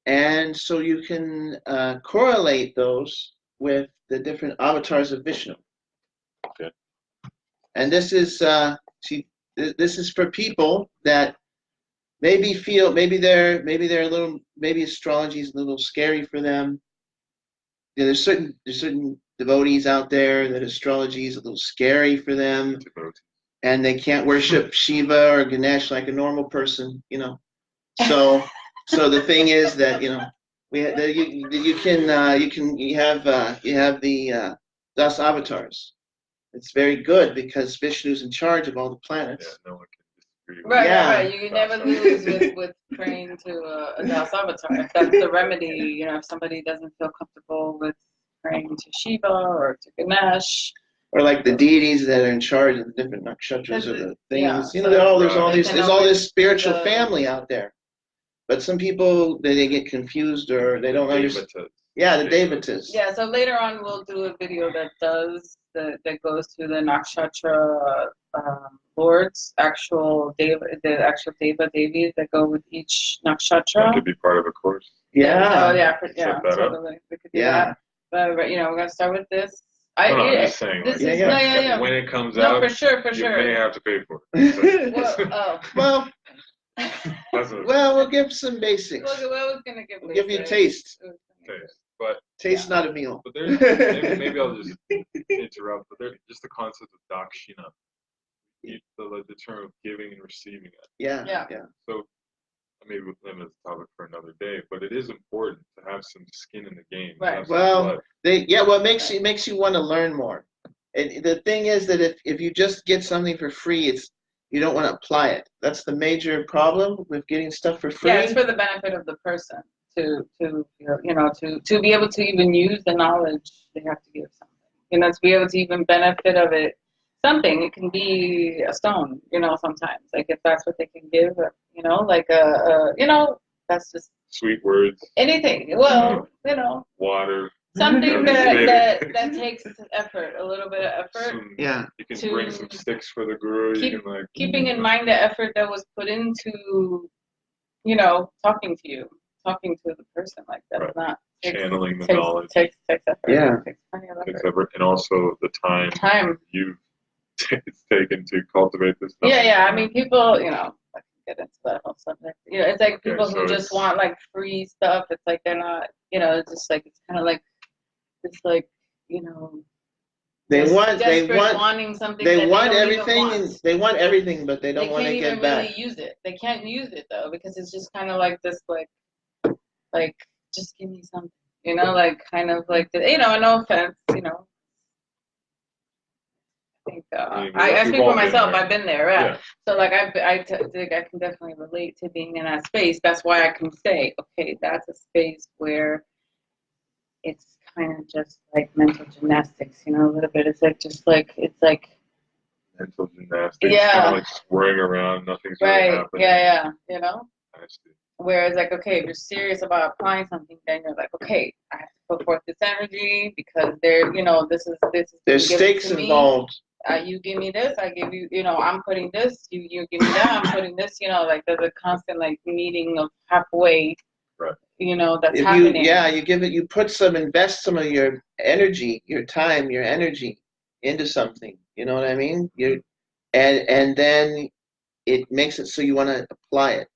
[SPEAKER 2] and so you can correlate those with the different avatars of Vishnu.
[SPEAKER 3] Okay.
[SPEAKER 2] And this is see, This is for people that maybe feel they're a little, maybe astrology is a little scary for them. You know, there's certain devotees out there that astrology is a little scary for them, and they can't worship Shiva or Ganesh like a normal person, you know. So the thing is that, you know, you have the Dasavatars. It's very good because Vishnu's in charge of all the planets.
[SPEAKER 3] Yeah, no one can disagree.
[SPEAKER 1] Right. You can never lose with praying to a Dasavatars. If that's the remedy, you know, if somebody doesn't feel comfortable with praying to Shiva or to Ganesh.
[SPEAKER 2] Or like the deities that are in charge of the different nakshatras or the things. Yeah, you know, there's all this spiritual family out there. But some people, they get confused or they don't understand. Yeah, the Devatas.
[SPEAKER 1] Yeah, so later on we'll do a video that goes through the nakshatra lords, the actual deva devis that go with each nakshatra.
[SPEAKER 3] That could be part of a course.
[SPEAKER 2] Yeah.
[SPEAKER 1] Totally. We could do that. But you know, we're gonna start with this.
[SPEAKER 3] I'm just saying. When it comes out,
[SPEAKER 1] for sure.
[SPEAKER 3] You may have to pay for it.
[SPEAKER 2] Well, we'll give some basics.
[SPEAKER 1] We'll
[SPEAKER 2] give you taste.
[SPEAKER 3] But
[SPEAKER 2] taste, not a meal.
[SPEAKER 3] But there's maybe I'll just interrupt. But there's just the concept of dakshina, the term of giving and receiving it.
[SPEAKER 2] Yeah.
[SPEAKER 3] So maybe we'll limit the topic for another day. But it is important to have some skin in the game.
[SPEAKER 1] Right.
[SPEAKER 2] Well, what makes you want to learn more. And the thing is that if you just get something for free, you don't want to apply it. That's the major problem with getting stuff for free.
[SPEAKER 1] Yeah, it's for the benefit of the person to be able to even use the knowledge. They have to give something. You know, to be able to even benefit of it. Something. It can be a stone. You know, sometimes like if that's what they can give. You know, like that's just
[SPEAKER 3] sweet words.
[SPEAKER 1] Anything. Well, you know.
[SPEAKER 3] Water.
[SPEAKER 1] Something that takes effort, a little bit of effort.
[SPEAKER 2] You
[SPEAKER 3] can bring some sticks for the guru.
[SPEAKER 1] Keeping in mind the effort that was put into, you know, talking to the person like that.
[SPEAKER 3] Right.
[SPEAKER 1] Not
[SPEAKER 3] channeling the knowledge.
[SPEAKER 1] Takes effort.
[SPEAKER 2] Yeah.
[SPEAKER 1] Takes plenty of
[SPEAKER 3] effort. And also the time you've taken to cultivate this knowledge.
[SPEAKER 1] Yeah. I mean, people, you know, I can get into that whole subject. You know, it's like people who just want like free stuff. It's like they're not, you know, it's just like, it's kind of like, it's like, you know,
[SPEAKER 2] they want
[SPEAKER 1] something.
[SPEAKER 2] They want everything, they want everything, but they don't want to get back.
[SPEAKER 1] They can't even really use it. They can't use it though because it's just kind of like this, like just give me something, you know, like kind of like you know. No offense, you know. I think I speak for myself. I've been there, right? Yeah. So like I think I can definitely relate to being in that space. That's why I can say, okay, that's a space where it's kind of just like mental gymnastics, you know, a little bit. It's like
[SPEAKER 3] mental gymnastics.
[SPEAKER 1] Yeah.
[SPEAKER 3] Kind of like just worrying around, nothing's really happening.
[SPEAKER 1] Yeah. You know.
[SPEAKER 3] I see.
[SPEAKER 1] Whereas like, okay, if you're serious about applying something, then you're like, okay, I have to put forth this energy because this is.
[SPEAKER 2] There's stakes involved.
[SPEAKER 1] You give me this, I give you. You know, I'm putting this. You give me that, I'm putting this. You know, like there's a constant like meeting of halfway.
[SPEAKER 3] Right.
[SPEAKER 1] You know, that's happening.
[SPEAKER 2] You invest some of your energy, your time, your energy into something. You know what I mean? And then it makes it so you want to apply it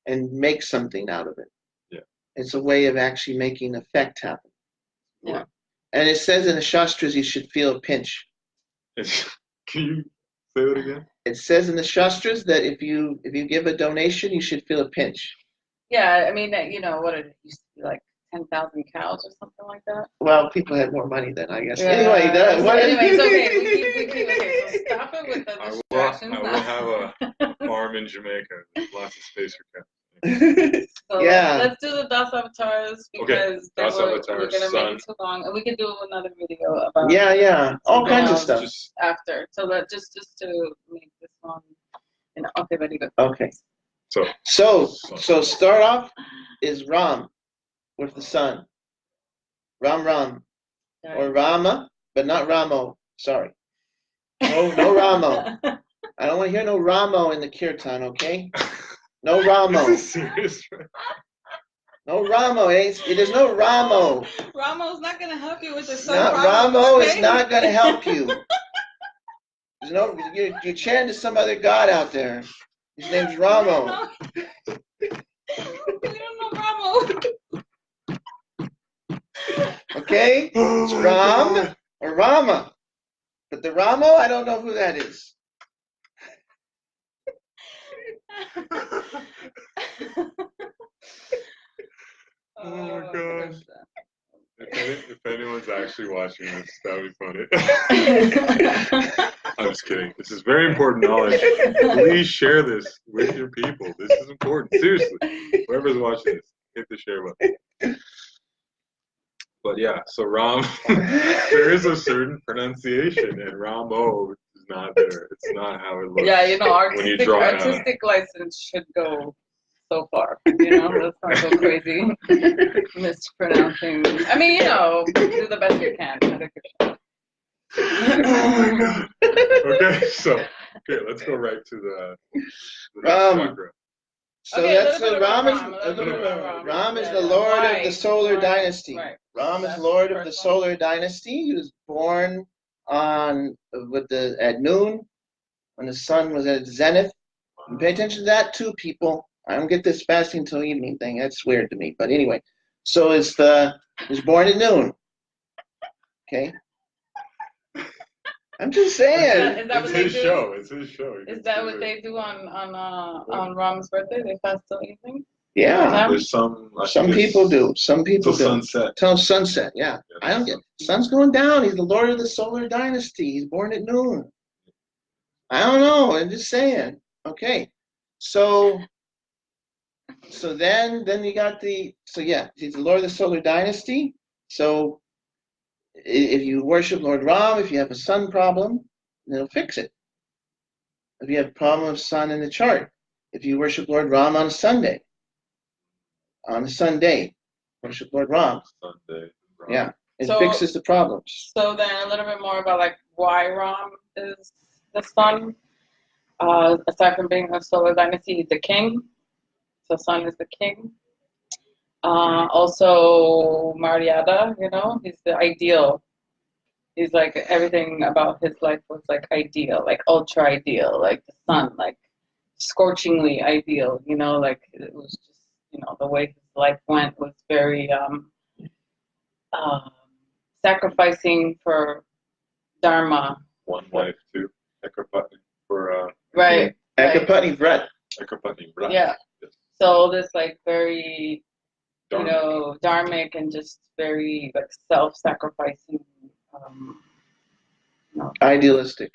[SPEAKER 2] and make something out of it.
[SPEAKER 3] Yeah.
[SPEAKER 2] It's a way of actually making effect happen.
[SPEAKER 1] Yeah.
[SPEAKER 2] And it says in the Shastras you should feel a pinch.
[SPEAKER 3] Can you say that again?
[SPEAKER 2] It says in the Shastras that if you give a donation, you should feel a pinch.
[SPEAKER 1] Yeah, I mean, you know, what it used to be like 10,000 cows or something like that.
[SPEAKER 2] Well, people had more money then, I guess.
[SPEAKER 1] Yeah.
[SPEAKER 2] Anyway,
[SPEAKER 1] it's okay. We keep okay. So stop it with the distractions.
[SPEAKER 3] I will have a farm in Jamaica. There's lots of space for
[SPEAKER 2] cows.
[SPEAKER 1] So let's do the Dasavatars because we're going to make it too long. And we could do another video about
[SPEAKER 2] all kinds of stuff.
[SPEAKER 1] After. So just to make this one, you know, okay, very good.
[SPEAKER 2] Okay. So start off is Ram with the sun. Ram. Or Rama, but not Ramo. Sorry. No Ramo. I don't want to hear no Ramo in the kirtan, okay? No Ramo.
[SPEAKER 3] This is serious.
[SPEAKER 2] No Ramo. There's no Ramo.
[SPEAKER 1] Ramo's not going to help you with the sun.
[SPEAKER 2] Ramo is not going to help you. There's no, you're chanting to some other god out there. His name's Ramo.
[SPEAKER 1] We don't know Ramo.
[SPEAKER 2] Okay? It's Ram or Rama. But the Ramo, I don't know who that is.
[SPEAKER 3] Oh gosh. If anyone's actually watching this, that would be funny. I'm just kidding. This is very important knowledge. Please share this with your people. This is important. Seriously. Whoever's watching this, hit the share button. But yeah, so Ram, there is a certain pronunciation, and Ramo is not there. It's not how it looks.
[SPEAKER 1] Yeah, artistic license should go so far. Let's not go crazy mispronouncing. I mean, do the best you can.
[SPEAKER 3] Oh my god. Okay, let's go right to the chakra.
[SPEAKER 2] So that's the Ram is the Lord of the solar dynasty.
[SPEAKER 1] Right.
[SPEAKER 2] Ram is Lord of the solar dynasty. He was born at noon when the sun was at its zenith. And pay attention to that too, people. I don't get this fasting till evening thing. That's weird to me. But anyway, so he was born at noon. Okay. I'm just saying.
[SPEAKER 1] Is that what
[SPEAKER 3] it's his show. It's his show.
[SPEAKER 1] Is that what they do on Ram's birthday? They fast till evening?
[SPEAKER 2] Yeah.
[SPEAKER 3] There's some
[SPEAKER 2] people do. Some people do.
[SPEAKER 3] Sunset.
[SPEAKER 2] Till sunset, yeah. I don't get it. Sun's going down. He's the Lord of the solar dynasty. He's born at noon. I don't know. I'm just saying. Okay. So then you got he's the Lord of the solar dynasty. So if you worship Lord Ram, if you have a sun problem, then he'll fix it. If you have a problem of sun in the chart, if you worship Lord Ram on a Sunday, worship Lord Ram.
[SPEAKER 3] Sunday. Ram.
[SPEAKER 2] Yeah, it fixes the problems.
[SPEAKER 1] So then a little bit more about why Ram is the sun. Aside from being a solar dynasty, he's the king. So sun is the king. Also Maryada, he's the ideal. He's everything about his life was ideal, ultra ideal, the sun, scorchingly ideal, it was just, the way his life went was very sacrificing for Dharma.
[SPEAKER 3] One wife, too. Ekapatni for
[SPEAKER 1] right.
[SPEAKER 2] Ekapatni Vrat.
[SPEAKER 1] Yeah. Yes. So this very dharmic and just very self-sacrificing,
[SPEAKER 2] idealistic.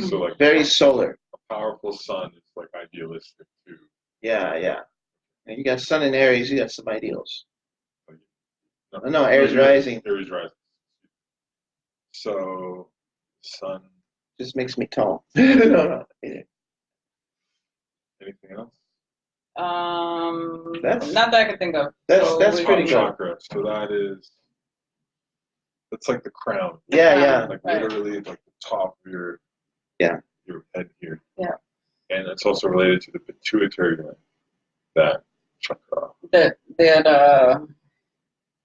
[SPEAKER 3] So
[SPEAKER 2] very solar.
[SPEAKER 3] A powerful sun is idealistic too.
[SPEAKER 2] Yeah. And you got sun in Aries, you got some ideals. No, Aries rising.
[SPEAKER 3] Aries rising. So sun
[SPEAKER 2] just makes me tall. No.
[SPEAKER 3] Anything else?
[SPEAKER 2] That's
[SPEAKER 1] not that I can think of.
[SPEAKER 2] That's pretty good.
[SPEAKER 3] Chakra. So that's the crown.
[SPEAKER 2] Yeah.
[SPEAKER 3] Literally the top of your head here.
[SPEAKER 1] Yeah.
[SPEAKER 3] And it's also related to the pituitary gland. That chakra.
[SPEAKER 1] That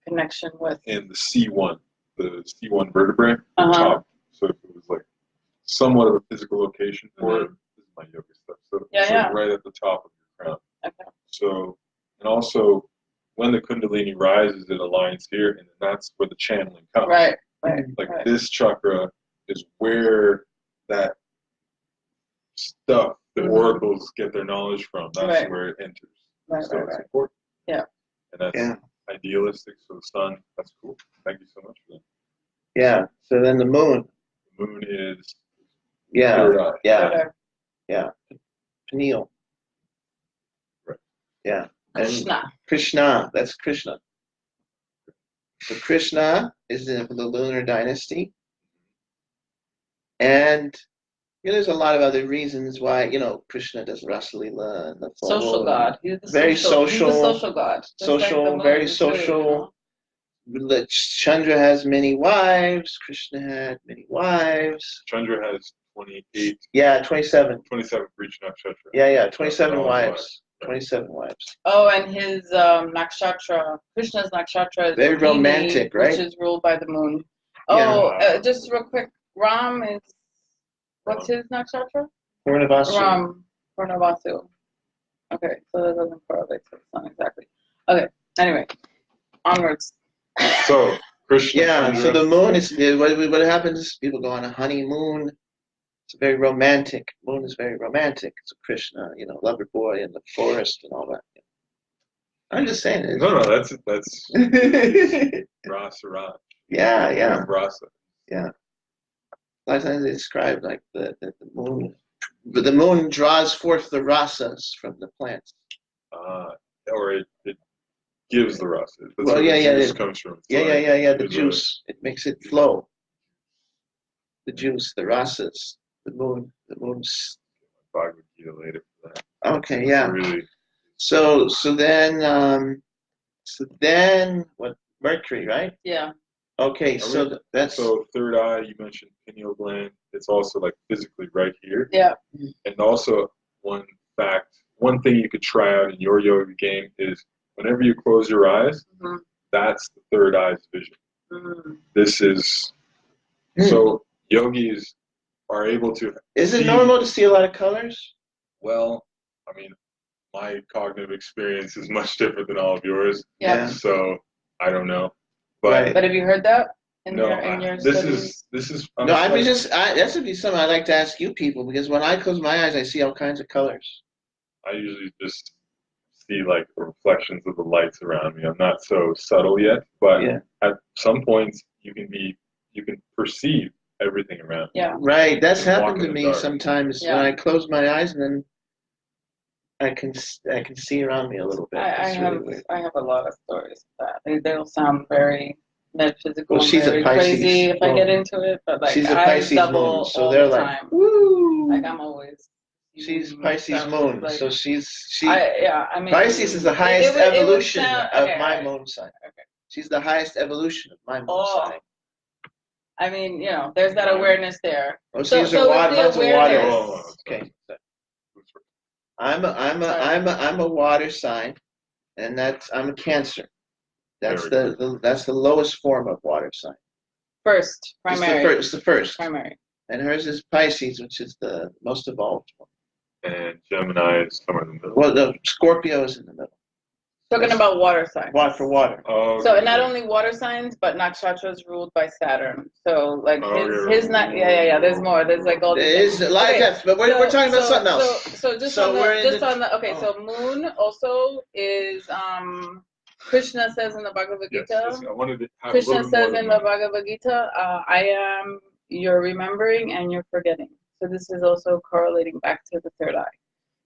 [SPEAKER 1] connection with.
[SPEAKER 3] And the C1 vertebrae at the top. So if it was somewhat of a physical location for it, this is my yoga stuff. So it's right at the top of your crown.
[SPEAKER 1] Okay.
[SPEAKER 3] So, and also when the Kundalini rises, it aligns here, and that's where the channeling comes.
[SPEAKER 1] Right.
[SPEAKER 3] This chakra is where that stuff, the oracles get their knowledge from. That's where it enters. It's important.
[SPEAKER 1] Yeah.
[SPEAKER 3] And that's idealistic. So the sun, that's cool. Thank you so much for that.
[SPEAKER 2] Yeah. So then the moon.
[SPEAKER 3] The moon is.
[SPEAKER 2] Yeah. Pineal.
[SPEAKER 3] Right.
[SPEAKER 2] Yeah.
[SPEAKER 1] Krishna.
[SPEAKER 2] That's Krishna. So Krishna is the lunar dynasty. And there's a lot of other reasons why, Krishna does Rasa Leela and the
[SPEAKER 1] social god.
[SPEAKER 2] Very social.
[SPEAKER 1] He's the social god.
[SPEAKER 2] Very social. Chandra has many wives. Krishna had many wives.
[SPEAKER 3] Chandra has 28.
[SPEAKER 2] Yeah, 27.
[SPEAKER 3] 27 for each nakshatra.
[SPEAKER 2] Yeah, 27 wives. 27 wives.
[SPEAKER 1] Oh, and his nakshatra, Krishna's nakshatra is
[SPEAKER 2] very romantic, right?
[SPEAKER 1] Which is ruled by the moon. Oh, just real quick, Ram is What's his nakshatra?
[SPEAKER 2] Purnavasu.
[SPEAKER 1] Purnavasu. Okay, so that doesn't correlate to the sun exactly. Okay, anyway, onwards.
[SPEAKER 3] So, Krishna.
[SPEAKER 2] Yeah, so the moon is, what happens is people go on a honeymoon. It's very romantic. Moon is very romantic. It's a Krishna, lover boy in the forest and all that. I'm just saying it.
[SPEAKER 3] No, that's Rasa Raj.
[SPEAKER 2] Yeah.
[SPEAKER 3] Rasa.
[SPEAKER 2] Yeah. A lot of times they describe like the moon, but the moon draws forth the rasas from the plants.
[SPEAKER 3] Or it gives the rasa. That's
[SPEAKER 2] Well,
[SPEAKER 3] where the juice comes from.
[SPEAKER 2] Yeah. The juice, it makes it flow. The juice, the rasas, the moon's.
[SPEAKER 3] Bhagavad Gita later for that.
[SPEAKER 2] Okay, yeah.
[SPEAKER 3] Really...
[SPEAKER 2] So then what? Mercury, right?
[SPEAKER 1] Yeah.
[SPEAKER 2] Okay, so that's.
[SPEAKER 3] So third eye, you mentioned pineal gland. It's also like physically right here.
[SPEAKER 1] Yeah.
[SPEAKER 3] And also one thing you could try out in your yoga game is whenever you close your eyes, that's the third eye's vision. This is so yogis are able to.
[SPEAKER 2] Is it normal to see a lot of colors?
[SPEAKER 3] Well, I mean, my cognitive experience is much different than all of yours.
[SPEAKER 1] Yeah.
[SPEAKER 3] So I don't know,
[SPEAKER 1] but have you heard that?
[SPEAKER 3] This is.
[SPEAKER 2] No, I mean, that should be something I'd like to ask you people, because when I close my eyes, I see all kinds of colors.
[SPEAKER 3] I usually just see like the reflections of the lights around me. I'm not so subtle yet, but at some points you can perceive everything around.
[SPEAKER 1] Yeah.
[SPEAKER 2] Right. That's happened to me sometimes when I close my eyes, and then I can see around me a little bit.
[SPEAKER 1] I have a lot of stories of that. They'll sound very metaphysical.
[SPEAKER 2] Well, she's
[SPEAKER 1] very
[SPEAKER 2] a Pisces.
[SPEAKER 1] Crazy if I get into it, but like
[SPEAKER 2] she's a Pisces moon, so they're like, woo!
[SPEAKER 1] Like I'm always.
[SPEAKER 2] She's Pisces moon,
[SPEAKER 1] like,
[SPEAKER 2] so she.
[SPEAKER 1] I mean,
[SPEAKER 2] Pisces is the highest evolution of my moon sign.
[SPEAKER 1] Okay.
[SPEAKER 2] She's the highest evolution of my moon sign.
[SPEAKER 1] I mean, there's that awareness there.
[SPEAKER 2] Oh, she's a water. Okay. I'm a water sign, and I'm a Cancer. That's the lowest form of water sign.
[SPEAKER 1] First, primary.
[SPEAKER 2] It's the first.
[SPEAKER 1] Primary.
[SPEAKER 2] And hers is Pisces, which is the most evolved one.
[SPEAKER 3] And Gemini is somewhere in the middle.
[SPEAKER 2] Well, the Scorpio is in the middle.
[SPEAKER 1] Talking about water signs.
[SPEAKER 2] Water.
[SPEAKER 3] Oh,
[SPEAKER 1] so not only water signs, but nakshatra is ruled by Saturn. So like his not there's more. There's like all these.
[SPEAKER 2] There's a lot of depth, but we're talking about something else.
[SPEAKER 1] So moon also is Krishna says in the Bhagavad Gita.
[SPEAKER 3] Yes, I wanted to have
[SPEAKER 1] Krishna says in the Bhagavad Gita, I am your remembering and your forgetting. So this is also correlating back to the third eye.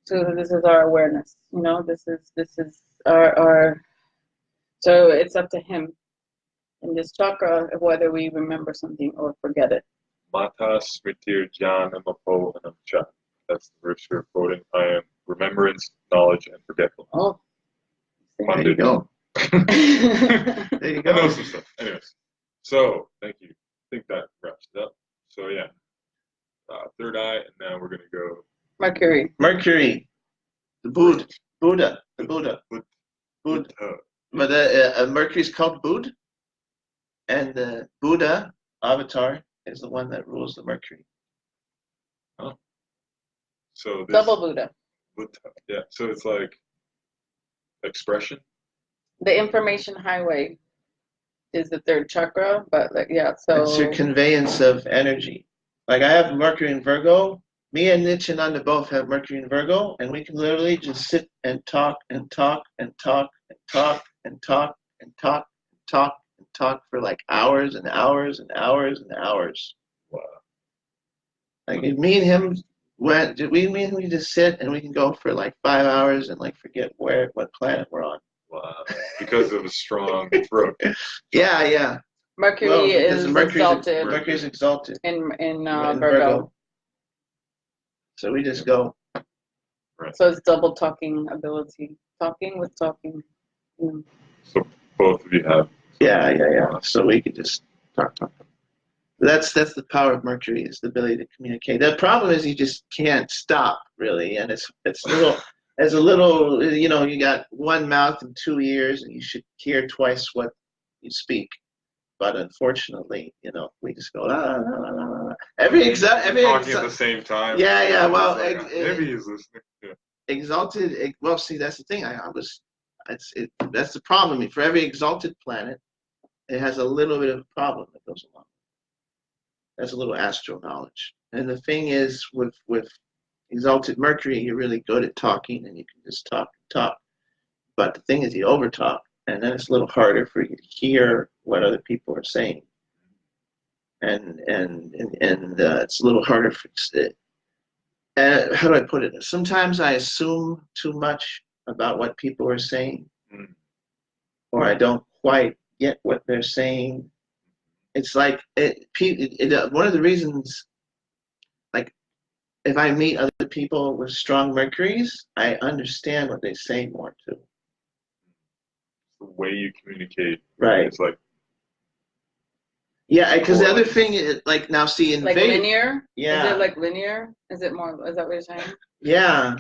[SPEAKER 1] So this is our awareness. This is our. So it's up to him in this chakra whether we remember something or forget it.
[SPEAKER 3] Mata Smritir Jnanamapo Anamcha. That's the verse you're quoting. I am remembrance, knowledge, and forgetfulness.
[SPEAKER 2] Oh, there you go. There you go.
[SPEAKER 3] I know some stuff. Anyways, so thank you. I think that wraps it up. So yeah, third eye, and now we're gonna go
[SPEAKER 1] Mercury.
[SPEAKER 2] The Buddha. But Mercury is called Buddha, and the Buddha avatar is the one that rules the Mercury.
[SPEAKER 3] Oh. So
[SPEAKER 1] double Buddha.
[SPEAKER 3] Yeah. So it's like expression.
[SPEAKER 1] The information highway is the third chakra, but so
[SPEAKER 2] it's your conveyance of energy. Like I have Mercury in Virgo. Me and Nityananda both have Mercury in Virgo, and we can literally just sit and talk and talk and talk and talk and talk and talk and talk and talk for like hours and hours and hours and hours.
[SPEAKER 3] Wow.
[SPEAKER 2] Like me and him we just sit and we can go for like 5 hours and like forget what planet we're on.
[SPEAKER 3] Wow. Because of a strong throat.
[SPEAKER 2] Yeah.
[SPEAKER 1] Mercury is exalted.
[SPEAKER 2] Mercury's exalted
[SPEAKER 1] in Virgo.
[SPEAKER 2] So we just go.
[SPEAKER 3] Right.
[SPEAKER 1] So it's double talking ability. Talking with talking.
[SPEAKER 3] So both of you have.
[SPEAKER 2] Yeah. So we could just talk. That's the power of Mercury, is the ability to communicate. The problem is you just can't stop, really, and it's a little you got one mouth and 2 ears, and you should hear twice what you speak. But unfortunately, we just go every
[SPEAKER 3] talking at the same time.
[SPEAKER 2] Yeah. Well,
[SPEAKER 3] maybe he's listening. Yeah.
[SPEAKER 2] Exalted. Well, see, that's the thing. That's the problem. For every exalted planet, it has a little bit of a problem that goes along. That's a little astro knowledge. And the thing is, with exalted Mercury, you're really good at talking, and you can just talk and talk. But the thing is, you overtalk, and then it's a little harder for you to hear what other people are saying. And it's a little harder for how do I put it? Sometimes I assume too much about what people are saying, or I don't quite get what they're saying. It's like one of the reasons, like, if I meet other people with strong Mercuries, I understand what they say more too.
[SPEAKER 3] The way you communicate,
[SPEAKER 2] right?
[SPEAKER 3] It's like,
[SPEAKER 2] yeah, because the other thing is, like, now see in
[SPEAKER 1] like linear.
[SPEAKER 2] Yeah.
[SPEAKER 1] Is it like linear? Is it more? Is that what you're saying?
[SPEAKER 2] Yeah.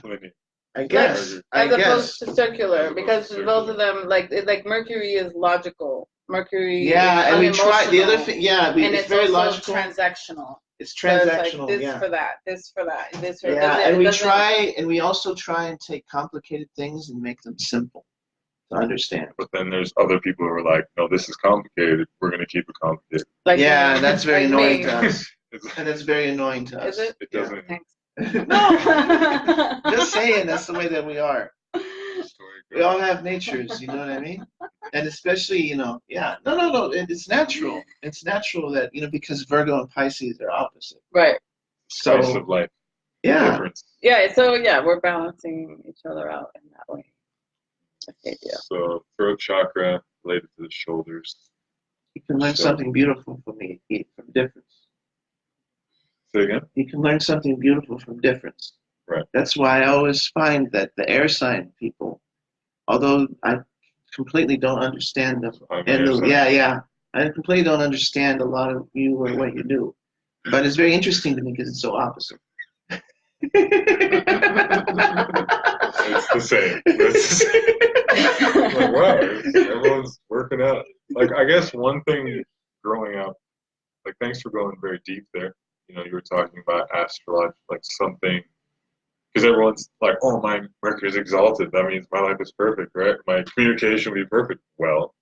[SPEAKER 2] I guess.
[SPEAKER 1] As opposed to circular, because both of them, like Mercury is logical. Mercury.
[SPEAKER 2] Yeah, and we try the other thing. Yeah,
[SPEAKER 1] and it's
[SPEAKER 2] very
[SPEAKER 1] also
[SPEAKER 2] logical.
[SPEAKER 1] Transactional.
[SPEAKER 2] It's transactional.
[SPEAKER 1] So it's like this for that, this for that, this for
[SPEAKER 2] that. Yeah, and we also try and take complicated things and make them simple to understand.
[SPEAKER 3] But then there's other people who are like, no, this is complicated. We're going to keep it complicated.
[SPEAKER 2] Like yeah, and that's very annoying to us. And that's very annoying to us.
[SPEAKER 1] Is it?
[SPEAKER 3] It doesn't.
[SPEAKER 1] Thanks.
[SPEAKER 2] Just saying, that's the way that we are. We all have natures, you know what I mean? And especially, no. It's natural. It's natural that, because Virgo and Pisces are opposite.
[SPEAKER 1] Right.
[SPEAKER 2] So,
[SPEAKER 3] Spice of life.
[SPEAKER 2] Yeah.
[SPEAKER 3] Difference.
[SPEAKER 1] Yeah. So we're balancing each other out in that way.
[SPEAKER 3] So throat chakra related to the shoulders.
[SPEAKER 2] You can learn something beautiful from difference.
[SPEAKER 3] Say again?
[SPEAKER 2] You can learn something beautiful from difference.
[SPEAKER 3] Right.
[SPEAKER 2] That's why I always find that the air sign people, although I completely don't understand them, I completely don't understand a lot of you or what you do, but it's very interesting to me because it's so opposite.
[SPEAKER 3] It's the same. Like, wow, everyone's working out. Like, I guess one thing growing up, like, thanks for going very deep there. You were talking about astrology, like something, because everyone's like, oh, my Mercury's exalted. That means my life is perfect, right? My communication will be perfect. Well,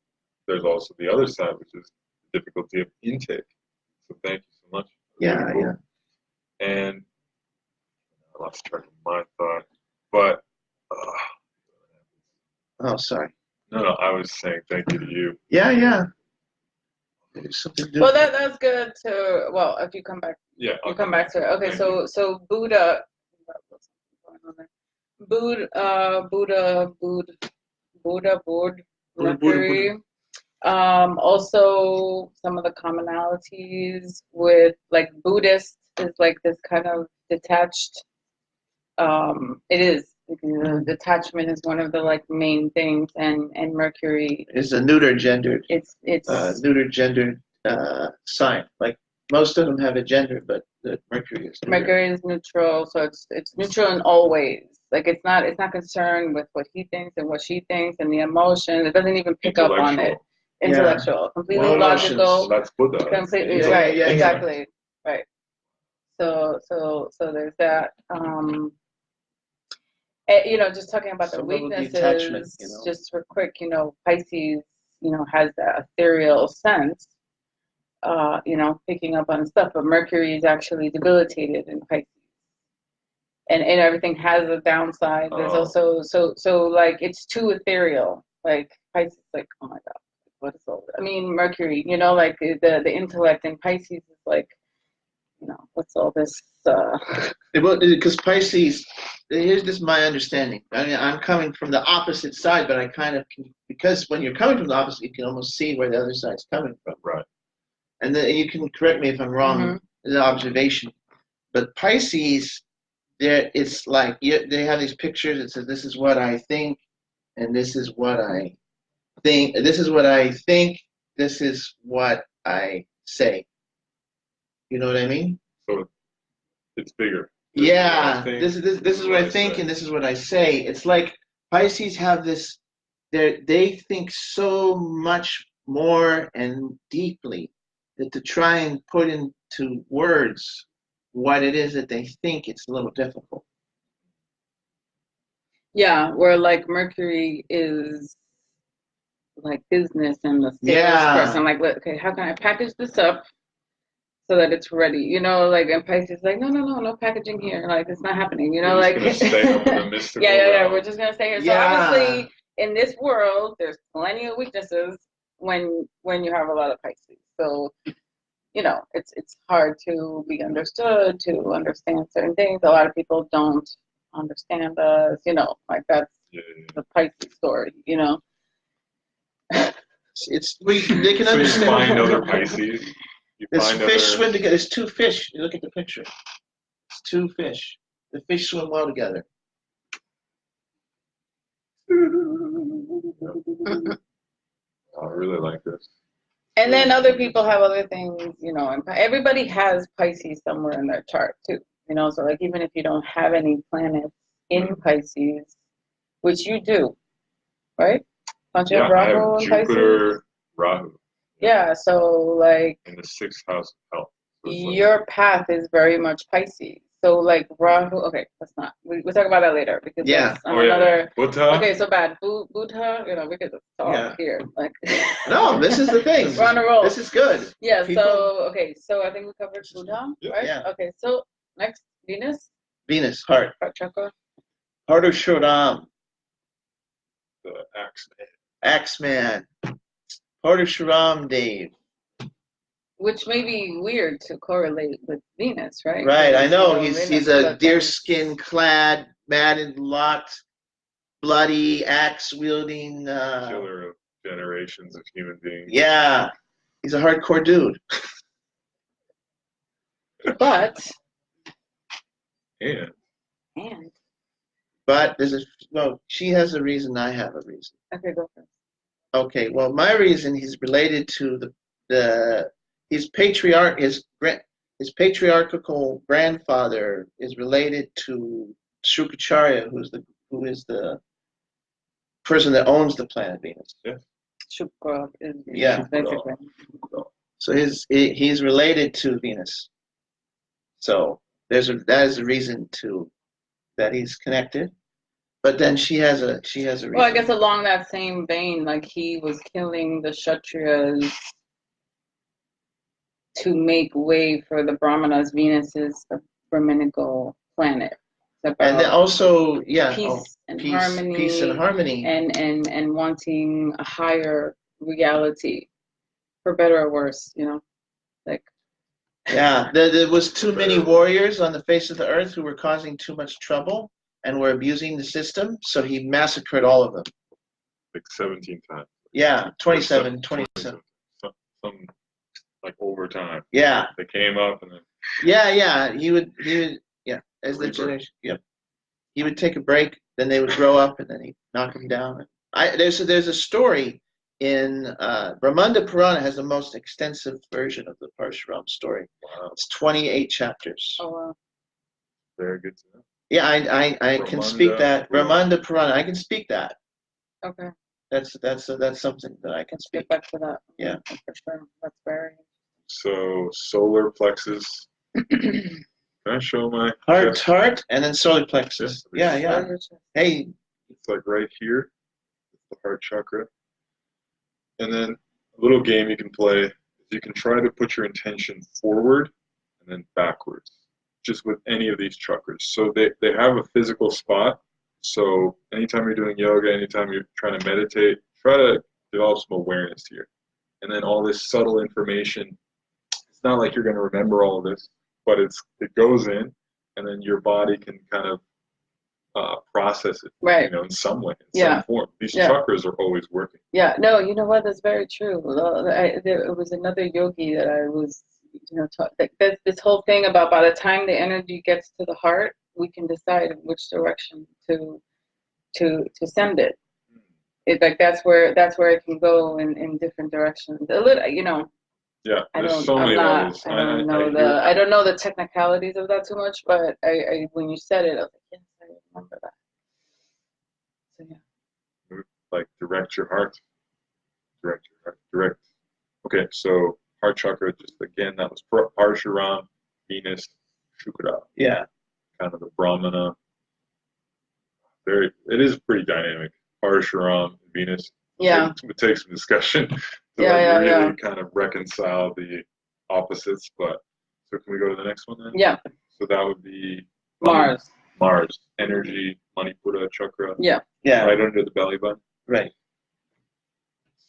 [SPEAKER 3] there's also the other side, which is the difficulty of intake. So thank you so much.
[SPEAKER 2] Yeah,
[SPEAKER 3] cool.
[SPEAKER 2] Yeah.
[SPEAKER 3] And I lost track of my thought, but
[SPEAKER 2] oh, sorry.
[SPEAKER 3] No, I was saying thank you to you.
[SPEAKER 2] Yeah.
[SPEAKER 1] Well, that's good to. Well, if you come back,
[SPEAKER 3] I'll
[SPEAKER 1] come back to it. Okay, so Buddha, Mercury. Also, some of the commonalities with like Buddhist is like this kind of detached. It is. Detachment is one of the like main things, and Mercury
[SPEAKER 2] is a neuter gendered.
[SPEAKER 1] It's
[SPEAKER 2] neuter gendered sign. Like most of them have a gender, but the Mercury is neuter.
[SPEAKER 1] Mercury is neutral, so it's neutral in all ways. Like it's not concerned with what he thinks and what she thinks and the emotion. It doesn't even pick up on it. Intellectual, completely logical.
[SPEAKER 3] That's Buddha.
[SPEAKER 1] Completely right. Yeah, exactly. Right. So there's that. Just talking about the weaknesses, just for quick, Pisces, has that ethereal sense, picking up on stuff, but Mercury is actually debilitated in Pisces. And everything has a downside. There's also, so like, it's too ethereal. Like, Pisces, like, oh my God, what is all that? I mean, Mercury, like, the intellect in Pisces is like, what's all this?
[SPEAKER 2] Because Pisces, here's just my understanding. I mean, I'm coming from the opposite side, but I kind of can, because when you're coming from the opposite, you can almost see where the other side's coming from.
[SPEAKER 3] Right.
[SPEAKER 2] And then you can correct me if I'm wrong, the observation. But Pisces, it's like they have these pictures that says, this is what I think, and this is what I think. This is what I think. This is what I say. You know what I mean?
[SPEAKER 3] So it's bigger.
[SPEAKER 2] Yeah, this is what I think, and this is what I say. It's like Pisces have this. They think so much more and deeply that to try and put into words what it is that they think, it's a little difficult.
[SPEAKER 1] Yeah, where like Mercury is like business and the salesperson. Like, okay, how can I package this up so that it's ready? You know, like, and Pisces like, no packaging here. Like, it's not happening. You know,
[SPEAKER 3] We're
[SPEAKER 1] like,
[SPEAKER 3] just gonna stay up in the mystical
[SPEAKER 1] yeah.
[SPEAKER 3] realm.
[SPEAKER 1] We're just gonna stay here. So obviously, in this world, there's plenty of weaknesses when you have a lot of Pisces. So, you know, it's hard to be understood, to understand certain things. A lot of people don't understand us. You know, like that's the Pisces story. You know.
[SPEAKER 2] They can
[SPEAKER 3] so
[SPEAKER 2] understand.
[SPEAKER 3] You find other Pisces.
[SPEAKER 2] There's fish swim together. There's two fish. You look at the picture. It's two fish. The fish swim well together.
[SPEAKER 3] I really like this.
[SPEAKER 1] And then other people have other things, you know, and everybody has Pisces somewhere in their chart too. You know, so like even if you don't have any planets in Pisces, which you do, right? Don't you have Rahu in
[SPEAKER 3] Jupiter,
[SPEAKER 1] Pisces?
[SPEAKER 3] Rahu.
[SPEAKER 1] Yeah, so like
[SPEAKER 3] in the 6th house of health. So
[SPEAKER 1] your path is very much Pisces. So like Rahu, okay, that's not. We'll talk about that later because that's another.
[SPEAKER 3] Buddha.
[SPEAKER 1] Okay, so bad. Buddha, you know, we could talk here. Like.
[SPEAKER 2] No, this is the thing.
[SPEAKER 1] We're on a roll.
[SPEAKER 2] This is good.
[SPEAKER 1] Yeah. So okay, so I think we covered Buddha, right?
[SPEAKER 2] Yeah.
[SPEAKER 1] Okay, so next Venus.
[SPEAKER 2] Venus, heart.
[SPEAKER 1] Heart chakra.
[SPEAKER 2] Heart of Shoram.
[SPEAKER 3] The Axeman.
[SPEAKER 2] Axeman. Heart of Shoram, Dave.
[SPEAKER 1] Which may be weird to correlate with Venus, right?
[SPEAKER 2] Right, I know. He's a deerskin clad, matted, locked, bloody, axe wielding.
[SPEAKER 3] Killer of generations of human beings.
[SPEAKER 2] Yeah, he's a hardcore dude.
[SPEAKER 1] But.
[SPEAKER 2] But she has a reason. I have a reason.
[SPEAKER 1] Okay, go first.
[SPEAKER 2] Okay, well, my reason, he's related to his patriarchal grandfather is related to Shukracharya, who is the person that owns the planet Venus.
[SPEAKER 3] Yeah.
[SPEAKER 1] Shukra is
[SPEAKER 2] basically. So he's related to Venus. So that is a reason that he's connected. But then she has a reason.
[SPEAKER 1] Well, I guess along that same vein, like he was killing the Kshatriyas to make way for the Brahmanas. Venus is a Brahminical planet.
[SPEAKER 2] And then also,
[SPEAKER 1] peace and harmony, and wanting a higher reality, for better or worse, you know, like.
[SPEAKER 2] Yeah, there was too many warriors on the face of the earth who were causing too much trouble and were abusing the system, so he massacred all of them.
[SPEAKER 3] Like 17 times.
[SPEAKER 2] Yeah, 27.
[SPEAKER 3] Some like over time.
[SPEAKER 2] Yeah.
[SPEAKER 3] They came up and then.
[SPEAKER 2] Yeah. He would. As the generation. Yeah. He would take a break, then they would grow up, and then he'd knock them down. There's a story in Brahmanda Purana has the most extensive version of the Parshuram story. Wow. It's 28 chapters.
[SPEAKER 1] Oh wow.
[SPEAKER 3] Very good to know.
[SPEAKER 2] Yeah, I can speak that. Brahmanda Purana, I can speak that.
[SPEAKER 1] Okay.
[SPEAKER 2] That's something that I can speak.
[SPEAKER 1] Get back to that.
[SPEAKER 2] Yeah.
[SPEAKER 1] For sure. That's very.
[SPEAKER 3] So solar plexus. Can I show my
[SPEAKER 2] heart, and then solar plexus? Yeah. Hey,
[SPEAKER 3] it's like right here. It's the heart chakra. And then a little game you can play is you can try to put your intention forward and then backwards, just with any of these chakras. So they have a physical spot. So anytime you're doing yoga, anytime you're trying to meditate, try to develop some awareness here. And then all this subtle information, it's not like you're going to remember all of this, but it goes in, and then your body can kind of process it,
[SPEAKER 1] right?
[SPEAKER 3] You know, in some way, in some form. These chakras are always working.
[SPEAKER 1] Yeah, no, you know what? That's very true. There was another yogi that I was, this whole thing about by the time the energy gets to the heart, we can decide which direction to send it. It's like that's where it can go in different directions. A little, you know.
[SPEAKER 3] Yeah,
[SPEAKER 1] I don't know the technicalities of that too much, but I when you said it, I was like, yes, I remember that. So yeah.
[SPEAKER 3] Like direct your heart. Direct. Okay, so heart chakra, just again, that was Parshuram, Venus, Shukra.
[SPEAKER 2] Yeah.
[SPEAKER 3] Kind of the Brahmana. It is pretty dynamic. Parshuram, Venus.
[SPEAKER 1] Yeah.
[SPEAKER 3] It takes some discussion to really kind of reconcile the opposites. But so can we go to the next one then?
[SPEAKER 1] Yeah.
[SPEAKER 3] So that would be
[SPEAKER 1] Mars.
[SPEAKER 3] Mars, energy, Manipura chakra.
[SPEAKER 1] Yeah.
[SPEAKER 2] Yeah.
[SPEAKER 3] Right under the belly button.
[SPEAKER 2] Right.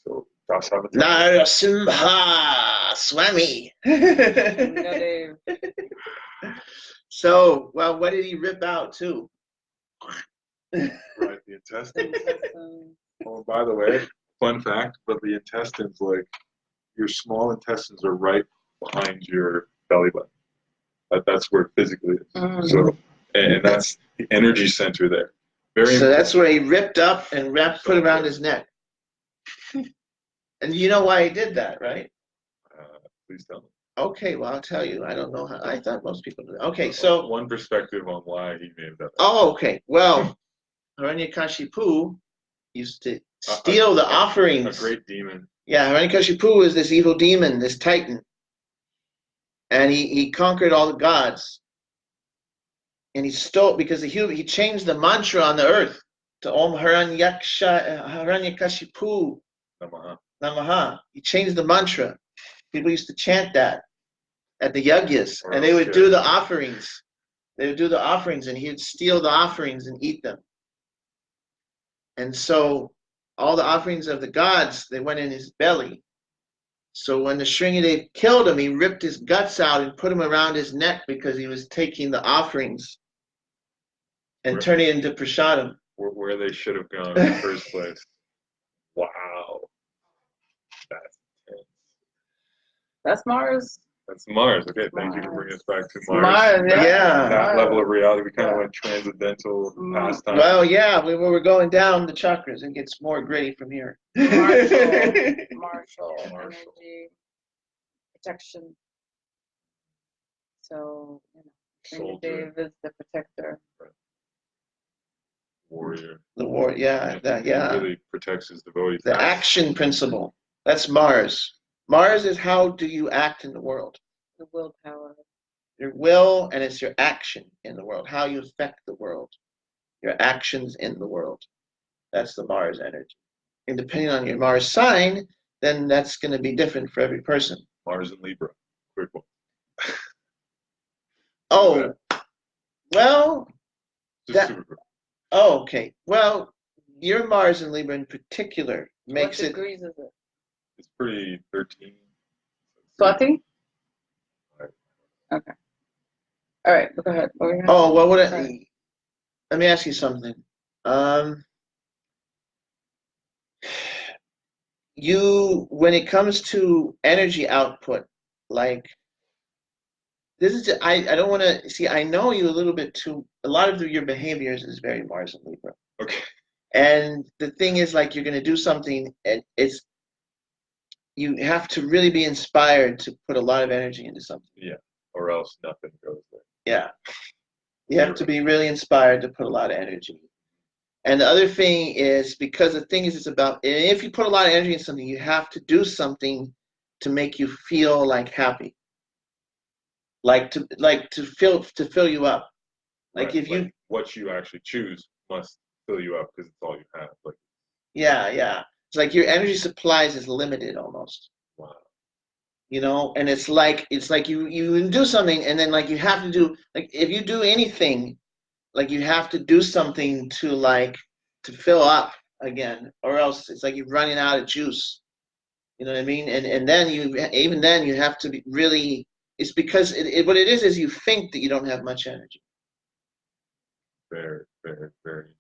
[SPEAKER 3] So Dasavatars.
[SPEAKER 2] Narasimha Swami. So, well, what did he rip out too?
[SPEAKER 3] Right, the intestines. Oh, by the way, fun fact, but the intestines, like your small intestines are right behind your belly button. That's where it physically is. Mm-hmm. So, and that's the energy center there. Very
[SPEAKER 2] so that's where he ripped up and put around his neck. And you know why he did that, right?
[SPEAKER 3] Please tell me.
[SPEAKER 2] Okay, well, I'll tell you. I don't know how. I thought most people did. Okay, so
[SPEAKER 3] one perspective on why he named that.
[SPEAKER 2] Oh, okay. Well, Hiranyakashipu used to steal the offerings.
[SPEAKER 3] A great demon.
[SPEAKER 2] Yeah, Hiranyakashipu was this evil demon, this titan, and he conquered all the gods. And he stole because he changed the mantra on the earth to Om Hiranyakashipu Namaha. He changed the mantra. People used to chant that at the yajnas, and they would do the offerings. They would do the offerings, and he'd steal the offerings and eat them. And so all the offerings of the gods, they went in his belly. So when the Shringadev killed him, he ripped his guts out and put them around his neck because he was taking the offerings and turning it into prasadam.
[SPEAKER 3] Where they should have gone in the first place. Wow. That's intense.
[SPEAKER 1] That's Mars.
[SPEAKER 3] That's Mars. Okay, thank you for bringing us back to Mars.
[SPEAKER 1] Mars, yeah.
[SPEAKER 3] That level of reality, we kind of went transcendental past time.
[SPEAKER 2] Well, yeah, we're going down the chakras. It gets more gritty from here.
[SPEAKER 1] Martial energy, protection. So, Dave is the protector.
[SPEAKER 3] Right. Warrior.
[SPEAKER 2] The war, yeah.
[SPEAKER 3] He really protects his devotees.
[SPEAKER 2] The action principle. That's Mars. Mars is how do you act in the world?
[SPEAKER 1] The willpower.
[SPEAKER 2] Your will, and it's your action in the world. How you affect the world. Your actions in the world. That's the Mars energy. And depending on your Mars sign, then that's going to be different for every person.
[SPEAKER 3] Mars and Libra. Quick one.
[SPEAKER 2] Oh, well. Oh, okay. Well, your Mars and Libra in particular makes
[SPEAKER 1] it. What degrees is it?
[SPEAKER 3] It's pretty 13.
[SPEAKER 1] Swati? Okay. All right, go ahead.
[SPEAKER 2] Oh, well, let me ask you something. When it comes to energy output, like, this is, I don't want to, see, I know you a little bit too, a lot of your behaviors is very Mars and Libra.
[SPEAKER 3] Okay.
[SPEAKER 2] And the thing is, like, you're going to do something, and you have to really be inspired to put a lot of energy into something.
[SPEAKER 3] Yeah, or else nothing goes there.
[SPEAKER 2] Yeah. You have to be really inspired to put a lot of energy. And the other thing is, because the thing is, it's about, if you put a lot of energy in something, you have to do something to make you feel like happy. To fill you up. Like, if you,
[SPEAKER 3] what you actually choose must fill you up because it's all you have. Like,
[SPEAKER 2] yeah. It's like your energy supplies is limited almost.
[SPEAKER 3] Wow.
[SPEAKER 2] And it's like you do something, and then, like, you have to do, like, if you do anything, like, you have to do something to fill up again, or else it's like you're running out of juice. You know what I mean? And then you have to be really, it's because what it is you think that you don't have much energy.
[SPEAKER 3] Very, very, very.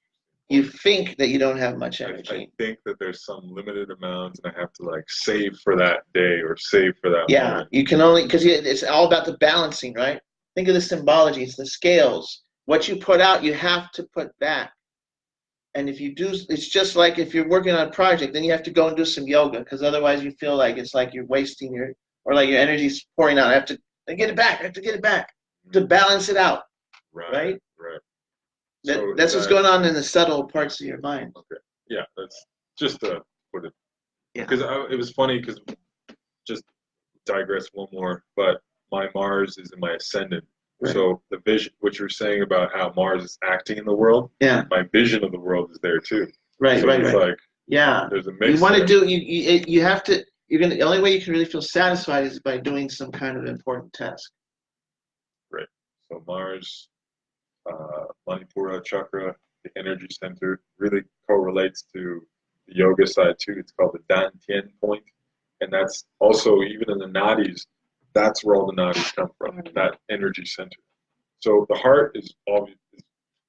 [SPEAKER 2] You think that you don't have much energy.
[SPEAKER 3] I think that there's some limited amount, and I have to save for that day or save for that moment.
[SPEAKER 2] You can only, because it's all about the balancing, right? Think of the symbology. It's the scales. What you put out, you have to put back. And if you do, it's just like if you're working on a project, then you have to go and do some yoga, because otherwise you feel like it's like you're wasting your energy's pouring out. I have to get it back. To balance it out. Right? That's what's going on in the subtle parts of your mind.
[SPEAKER 3] Okay. Yeah, that's just to put it. Yeah. Because it was funny, because just digress one more, but my Mars is in my ascendant.
[SPEAKER 2] Right.
[SPEAKER 3] So the vision, what you're saying about how Mars is acting in the world, my vision of the world is there too.
[SPEAKER 2] Right,
[SPEAKER 3] so it's like, there's a mix.
[SPEAKER 2] You want to do you have to. The only way you can really feel satisfied is by doing some kind of important task.
[SPEAKER 3] Right. So Mars, Manipura chakra, the energy center, really correlates to the yoga side too. It's called the Dantian point, and that's also even in the nadis. That's where all the nadis come from. That energy center. So the heart is obviously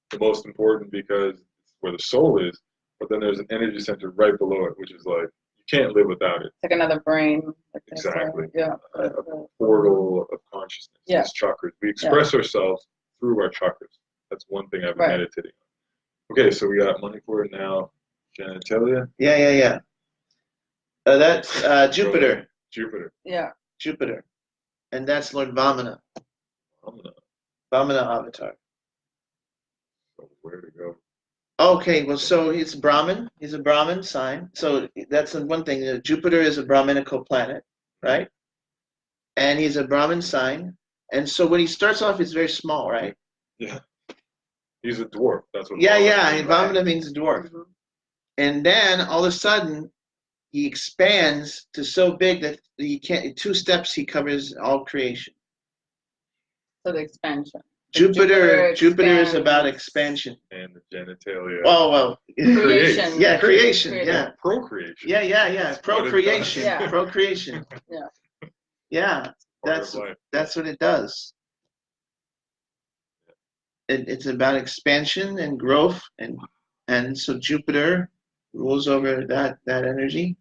[SPEAKER 3] the most important because it's where the soul is. But then there's an energy center right below it, which is like you can't live without it.
[SPEAKER 1] It's like another brain. Like
[SPEAKER 3] exactly.
[SPEAKER 1] A
[SPEAKER 3] portal of consciousness.
[SPEAKER 1] Yeah.
[SPEAKER 3] These chakras. We express ourselves through our chakras. That's one thing I've been meditating on. Okay, so we got Manipur now. Genitalia.
[SPEAKER 2] Yeah. That's Jupiter.
[SPEAKER 3] Jupiter.
[SPEAKER 1] Yeah.
[SPEAKER 2] Jupiter, and that's Lord Vamana. Vamana avatar.
[SPEAKER 3] So where to go?
[SPEAKER 2] Okay, well, so he's Brahmin. He's a Brahmin sign. So that's one thing. Jupiter is a Brahminical planet, right? And he's a Brahmin sign. And so when he starts off, it's very small, right?
[SPEAKER 3] Yeah. He's a dwarf. That's what.
[SPEAKER 2] Vamana means dwarf. Mm-hmm. And then all of a sudden, he expands to so big that he can't. In 2 steps, he covers all creation.
[SPEAKER 1] So the expansion.
[SPEAKER 2] Jupiter is about expansion.
[SPEAKER 3] And the genitalia.
[SPEAKER 2] Oh, well.
[SPEAKER 1] Creation.
[SPEAKER 2] Yeah, creation. Yeah.
[SPEAKER 3] Procreation.
[SPEAKER 2] Yeah. Procreation.
[SPEAKER 1] Yeah.
[SPEAKER 2] Procreation. Yeah. That's what it does. It's about expansion and growth, and so Jupiter rules over that energy,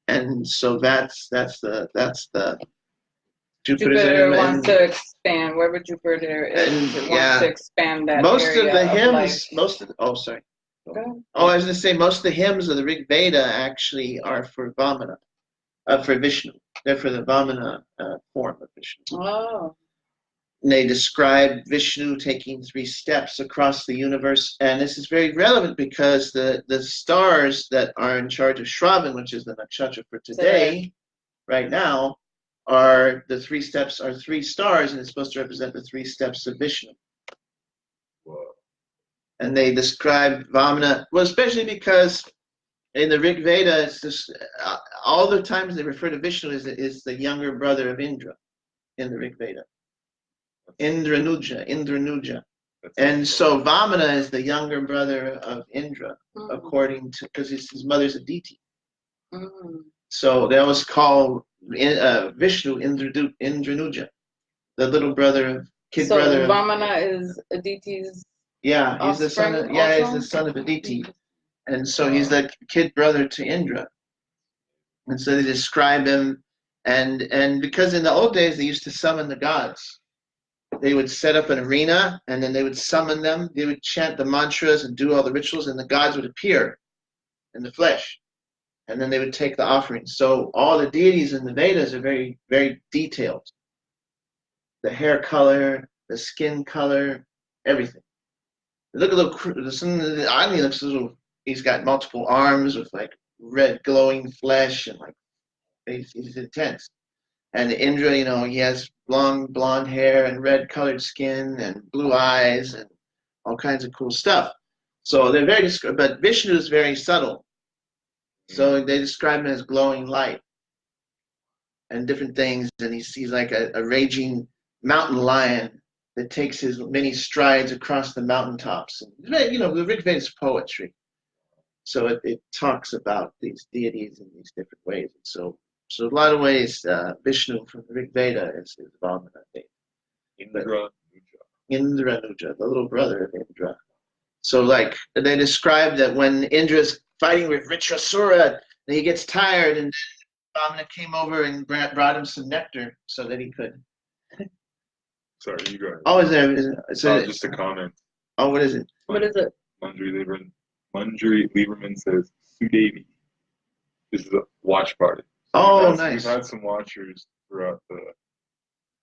[SPEAKER 2] and so that's the
[SPEAKER 1] Jupiter wants to expand. Wherever Jupiter is, it wants to expand that
[SPEAKER 2] sorry. I was going to say most of the hymns of the Rig Veda actually are for Vamana, for Vishnu. They're for the Vamana form of Vishnu.
[SPEAKER 1] Oh.
[SPEAKER 2] And they describe Vishnu taking 3 steps across the universe, and this is very relevant because the stars that are in charge of Shravan, which is the nakshatra for today, right now, are the 3 steps are 3 stars, and it's supposed to represent the 3 steps of Vishnu.
[SPEAKER 3] Whoa.
[SPEAKER 2] And they describe Vamana, well, especially because in the Rig Veda, it's just, all the times they refer to Vishnu is the younger brother of Indra in the Rig Veda. Indranuja. And so Vamana is the younger brother of Indra, according to, because his mother's a deity. So they always call Vishnu Indranuja, the little brother, brother.
[SPEAKER 1] So Vamana is Aditi's.
[SPEAKER 2] Yeah, he's the son of. Yeah, he's the son of Aditi, and so he's the kid brother to Indra. And so they describe him, and because in the old days they used to summon the gods. They would set up an arena, and then they would summon them. They would chant the mantras and do all the rituals, and the gods would appear in the flesh. And then they would take the offerings. So all the deities in the Vedas are very, very detailed. The hair color, the skin color, everything. Look at the Agni looks a little. He's got multiple arms with like red glowing flesh, and like he's intense. And Indra, he has long blonde hair and red colored skin and blue eyes and all kinds of cool stuff. So they're very but Vishnu is very subtle. So they describe him as glowing light and different things. And he's like a raging mountain lion that takes his many strides across the mountaintops. And, the Rig Veda is poetry. So it talks about these deities in these different ways. And so a lot of ways, Vishnu from the Rig Veda is Vamana. Indranuja, the little brother of Indra. So they describe that when Indra's fighting with Vritrasura, he gets tired, and Vamana came over and brought him some nectar so that he could.
[SPEAKER 3] Sorry, you go ahead.
[SPEAKER 2] Oh, is there?
[SPEAKER 3] Just a comment.
[SPEAKER 2] Oh, what is it?
[SPEAKER 1] What is it?
[SPEAKER 3] Manjari Lieberman says, Sudevi. This is a watch party.
[SPEAKER 2] So nice.
[SPEAKER 3] We've had some watchers throughout the.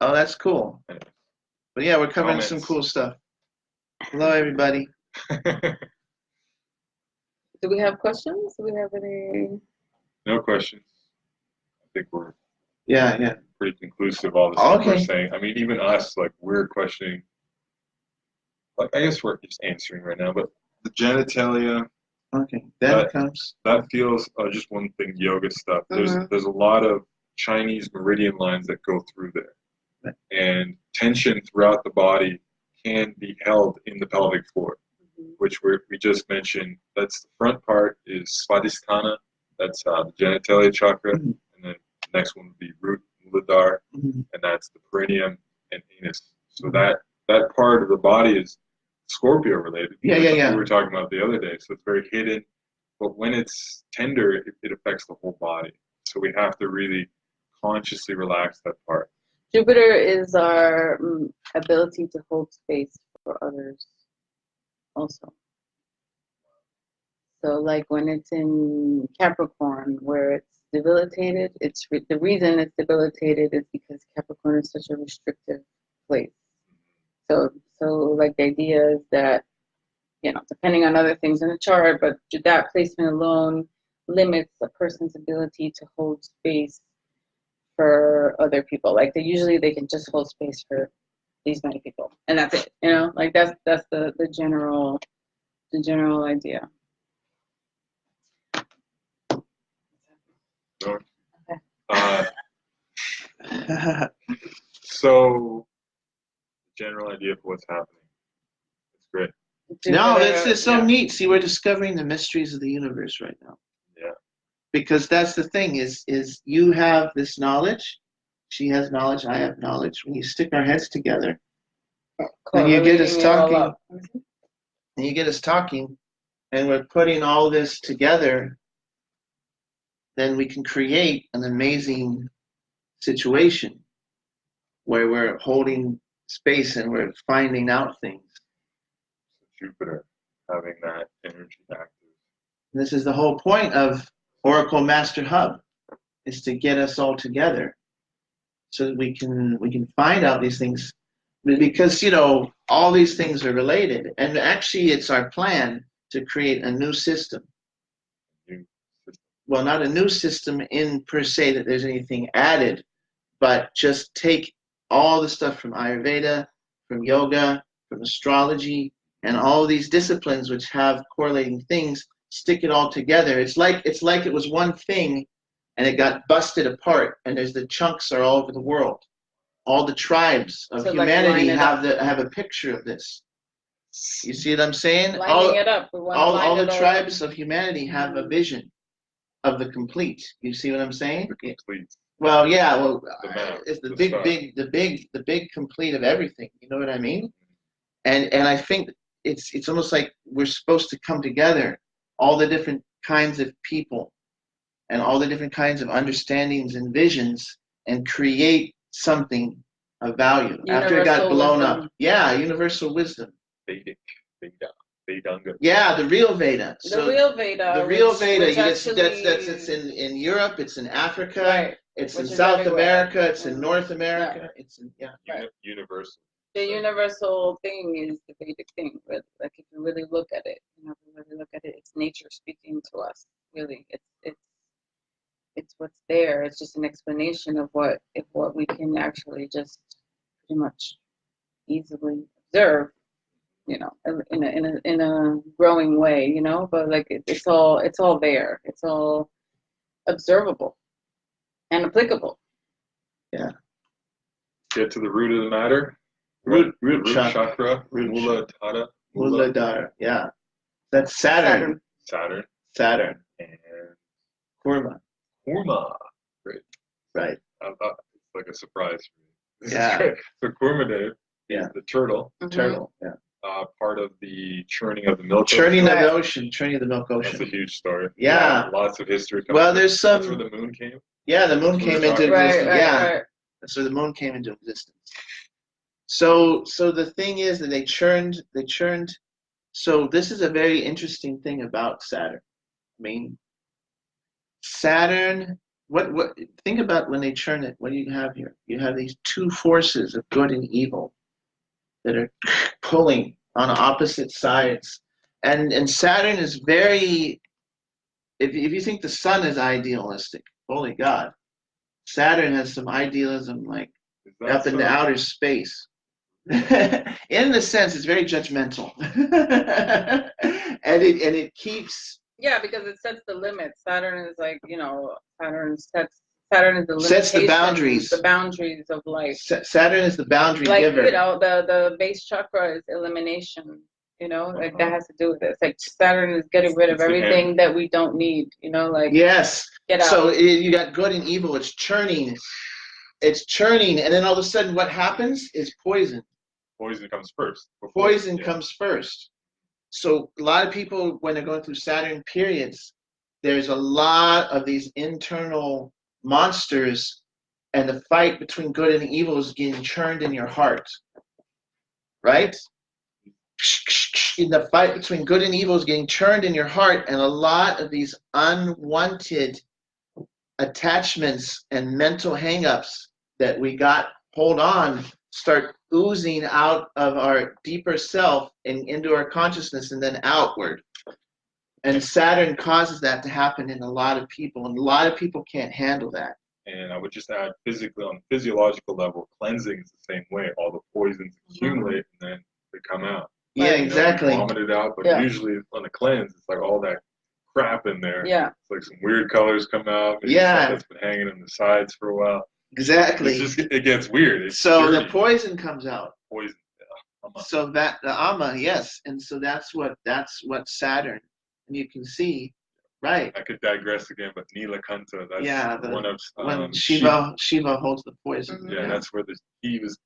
[SPEAKER 2] Oh, that's cool.
[SPEAKER 3] Yeah.
[SPEAKER 2] But yeah, we're covering some cool stuff. Hello, everybody.
[SPEAKER 1] Do we have questions? Do we have any?
[SPEAKER 3] No questions. I think we're
[SPEAKER 2] Yeah.
[SPEAKER 3] Pretty conclusive, all the stuff we're saying. I mean, even us, like, we're questioning, like, I guess we're just answering right now, but the genitalia.
[SPEAKER 2] Okay, that comes.
[SPEAKER 3] That feels, just one thing, yoga stuff. There's a lot of Chinese meridian lines that go through there. Right. And tension throughout the body can be held in the pelvic floor, which we just mentioned. That's the front part is Svadhisthana. That's the genitalia chakra. And then the next one would be root Muladhara, and that's the perineum and anus. So that part of the body is Scorpio related.
[SPEAKER 2] Yeah.
[SPEAKER 3] We were talking about the other day. So it's very hidden, but when it's tender, it affects the whole body. So we have to really consciously relax that part.
[SPEAKER 1] Jupiter is our ability to hold space for others also. So like when it's in Capricorn, where it's debilitated, the reason it's debilitated is because Capricorn is such a restrictive place. So like the idea is that, depending on other things in the chart, but that placement alone limits a person's ability to hold space for other people. Like they can just hold space for these many people, and that's it. Like that's the general idea.
[SPEAKER 3] Okay. So, general idea for what's happening. It's great.
[SPEAKER 2] No, it's just so neat. See, we're discovering the mysteries of the universe right now.
[SPEAKER 3] Yeah.
[SPEAKER 2] Because that's the thing is you have this knowledge, she has knowledge, I have knowledge. When you stick our heads together, and you get us talking, and we're putting all this together, then we can create an amazing situation where we're holding space and we're finding out things.
[SPEAKER 3] Jupiter having that energy active.
[SPEAKER 2] This is the whole point of Oracle Master Hub, is to get us all together so that we can find out these things, because all these things are related, and actually it's our plan to create a new system. Well, not a new system in per se that there's anything added, but just take all the stuff from Ayurveda, from yoga, from astrology, and all these disciplines which have correlating things, stick it all together. It's like it was one thing and it got busted apart, and there's the chunks are all over the world. All the tribes of humanity have a picture of this. You see what I'm saying?
[SPEAKER 1] Lining it up.
[SPEAKER 2] All the tribes of humanity have a vision of the complete. You see what I'm saying?
[SPEAKER 3] The complete.
[SPEAKER 2] Well, yeah. Well, it's the big complete of everything. You know what I mean? And I think it's almost like we're supposed to come together, all the different kinds of people, and all the different kinds of understandings and visions, and create something of value after it got blown up. Yeah, universal wisdom.
[SPEAKER 3] Vedic.
[SPEAKER 2] Yeah, the real Veda.
[SPEAKER 1] The real Veda.
[SPEAKER 2] It's in Europe. It's in Africa.
[SPEAKER 1] Right.
[SPEAKER 2] It's in South America. It's in North America.
[SPEAKER 1] Right.
[SPEAKER 2] It's in
[SPEAKER 3] Universal.
[SPEAKER 1] The universal thing is the Vedic thing. But like if you really look at it, it's nature speaking to us. Really, it's what's there. It's just an explanation of what we can actually just pretty much easily observe. In a growing way, but like it's all there. It's all observable and applicable.
[SPEAKER 2] Yeah.
[SPEAKER 3] Get to the root of the matter. Root chakra.
[SPEAKER 2] Muladhara. Yeah. That's Saturn. And Kurma.
[SPEAKER 3] Great.
[SPEAKER 2] Right.
[SPEAKER 3] I thought it's like a surprise for me.
[SPEAKER 2] Yeah.
[SPEAKER 3] So Kurma Dev is the turtle.
[SPEAKER 2] Mm-hmm. Turtle. Yeah.
[SPEAKER 3] Part of the churning of the milk
[SPEAKER 2] ocean. Churning of the milk ocean.
[SPEAKER 3] That's a huge story.
[SPEAKER 2] Yeah.
[SPEAKER 3] Lots of history.
[SPEAKER 2] Well, there's some.
[SPEAKER 3] That's where the moon came.
[SPEAKER 2] Yeah, the moon came into existence. Right. So the moon came into existence. So the thing is that they churned. So this is a very interesting thing about Saturn. I mean, Saturn. What? Think about when they churn it. What do you have here? You have these two forces of good and evil that are pulling on opposite sides, and Saturn is very. If you think the sun is idealistic, holy God, Saturn has some idealism, like up in the outer space. In the sense, it's very judgmental, and it keeps.
[SPEAKER 1] Yeah, because it sets the limits. Saturn is like, Saturn is the
[SPEAKER 2] sets the boundaries.
[SPEAKER 1] The boundaries of life.
[SPEAKER 2] Saturn is the boundary giver.
[SPEAKER 1] The base chakra is elimination. Like that has to do with it. It's like Saturn is getting rid of everything that we don't need. Like
[SPEAKER 2] yes.
[SPEAKER 1] Get out.
[SPEAKER 2] So you got good and evil. It's churning, and then all of a sudden, what happens is poison.
[SPEAKER 3] Poison comes first.
[SPEAKER 2] Poison comes first. So a lot of people, when they're going through Saturn periods, there's a lot of these internal monsters, and the fight between good and evil is getting churned in your heart, right? The fight between good and evil is getting churned in your heart, and a lot of these unwanted attachments and mental hang-ups that we got hold on start oozing out of our deeper self and into our consciousness and then outward. And Saturn causes that to happen in a lot of people, and a lot of people can't handle that.
[SPEAKER 3] And I would just add, physically, on a physiological level, cleansing is the same way. All the poisons accumulate and then they come out.
[SPEAKER 2] Yeah, exactly.
[SPEAKER 3] Vomit it out, but usually on a cleanse, it's like all that crap in there.
[SPEAKER 1] Yeah.
[SPEAKER 3] It's like some weird colors come out. Maybe stuff that's been hanging in the sides for a while.
[SPEAKER 2] Exactly.
[SPEAKER 3] It gets weird. It's
[SPEAKER 2] so
[SPEAKER 3] dirty.
[SPEAKER 2] The poison comes out.
[SPEAKER 3] Poison. Yeah.
[SPEAKER 2] So that the Ama, yes, and so that's what Saturn, and you can see, right?
[SPEAKER 3] I could digress again, but Nilakanta. That's one of
[SPEAKER 2] when Shiva holds the poison.
[SPEAKER 3] Yeah, that's where he was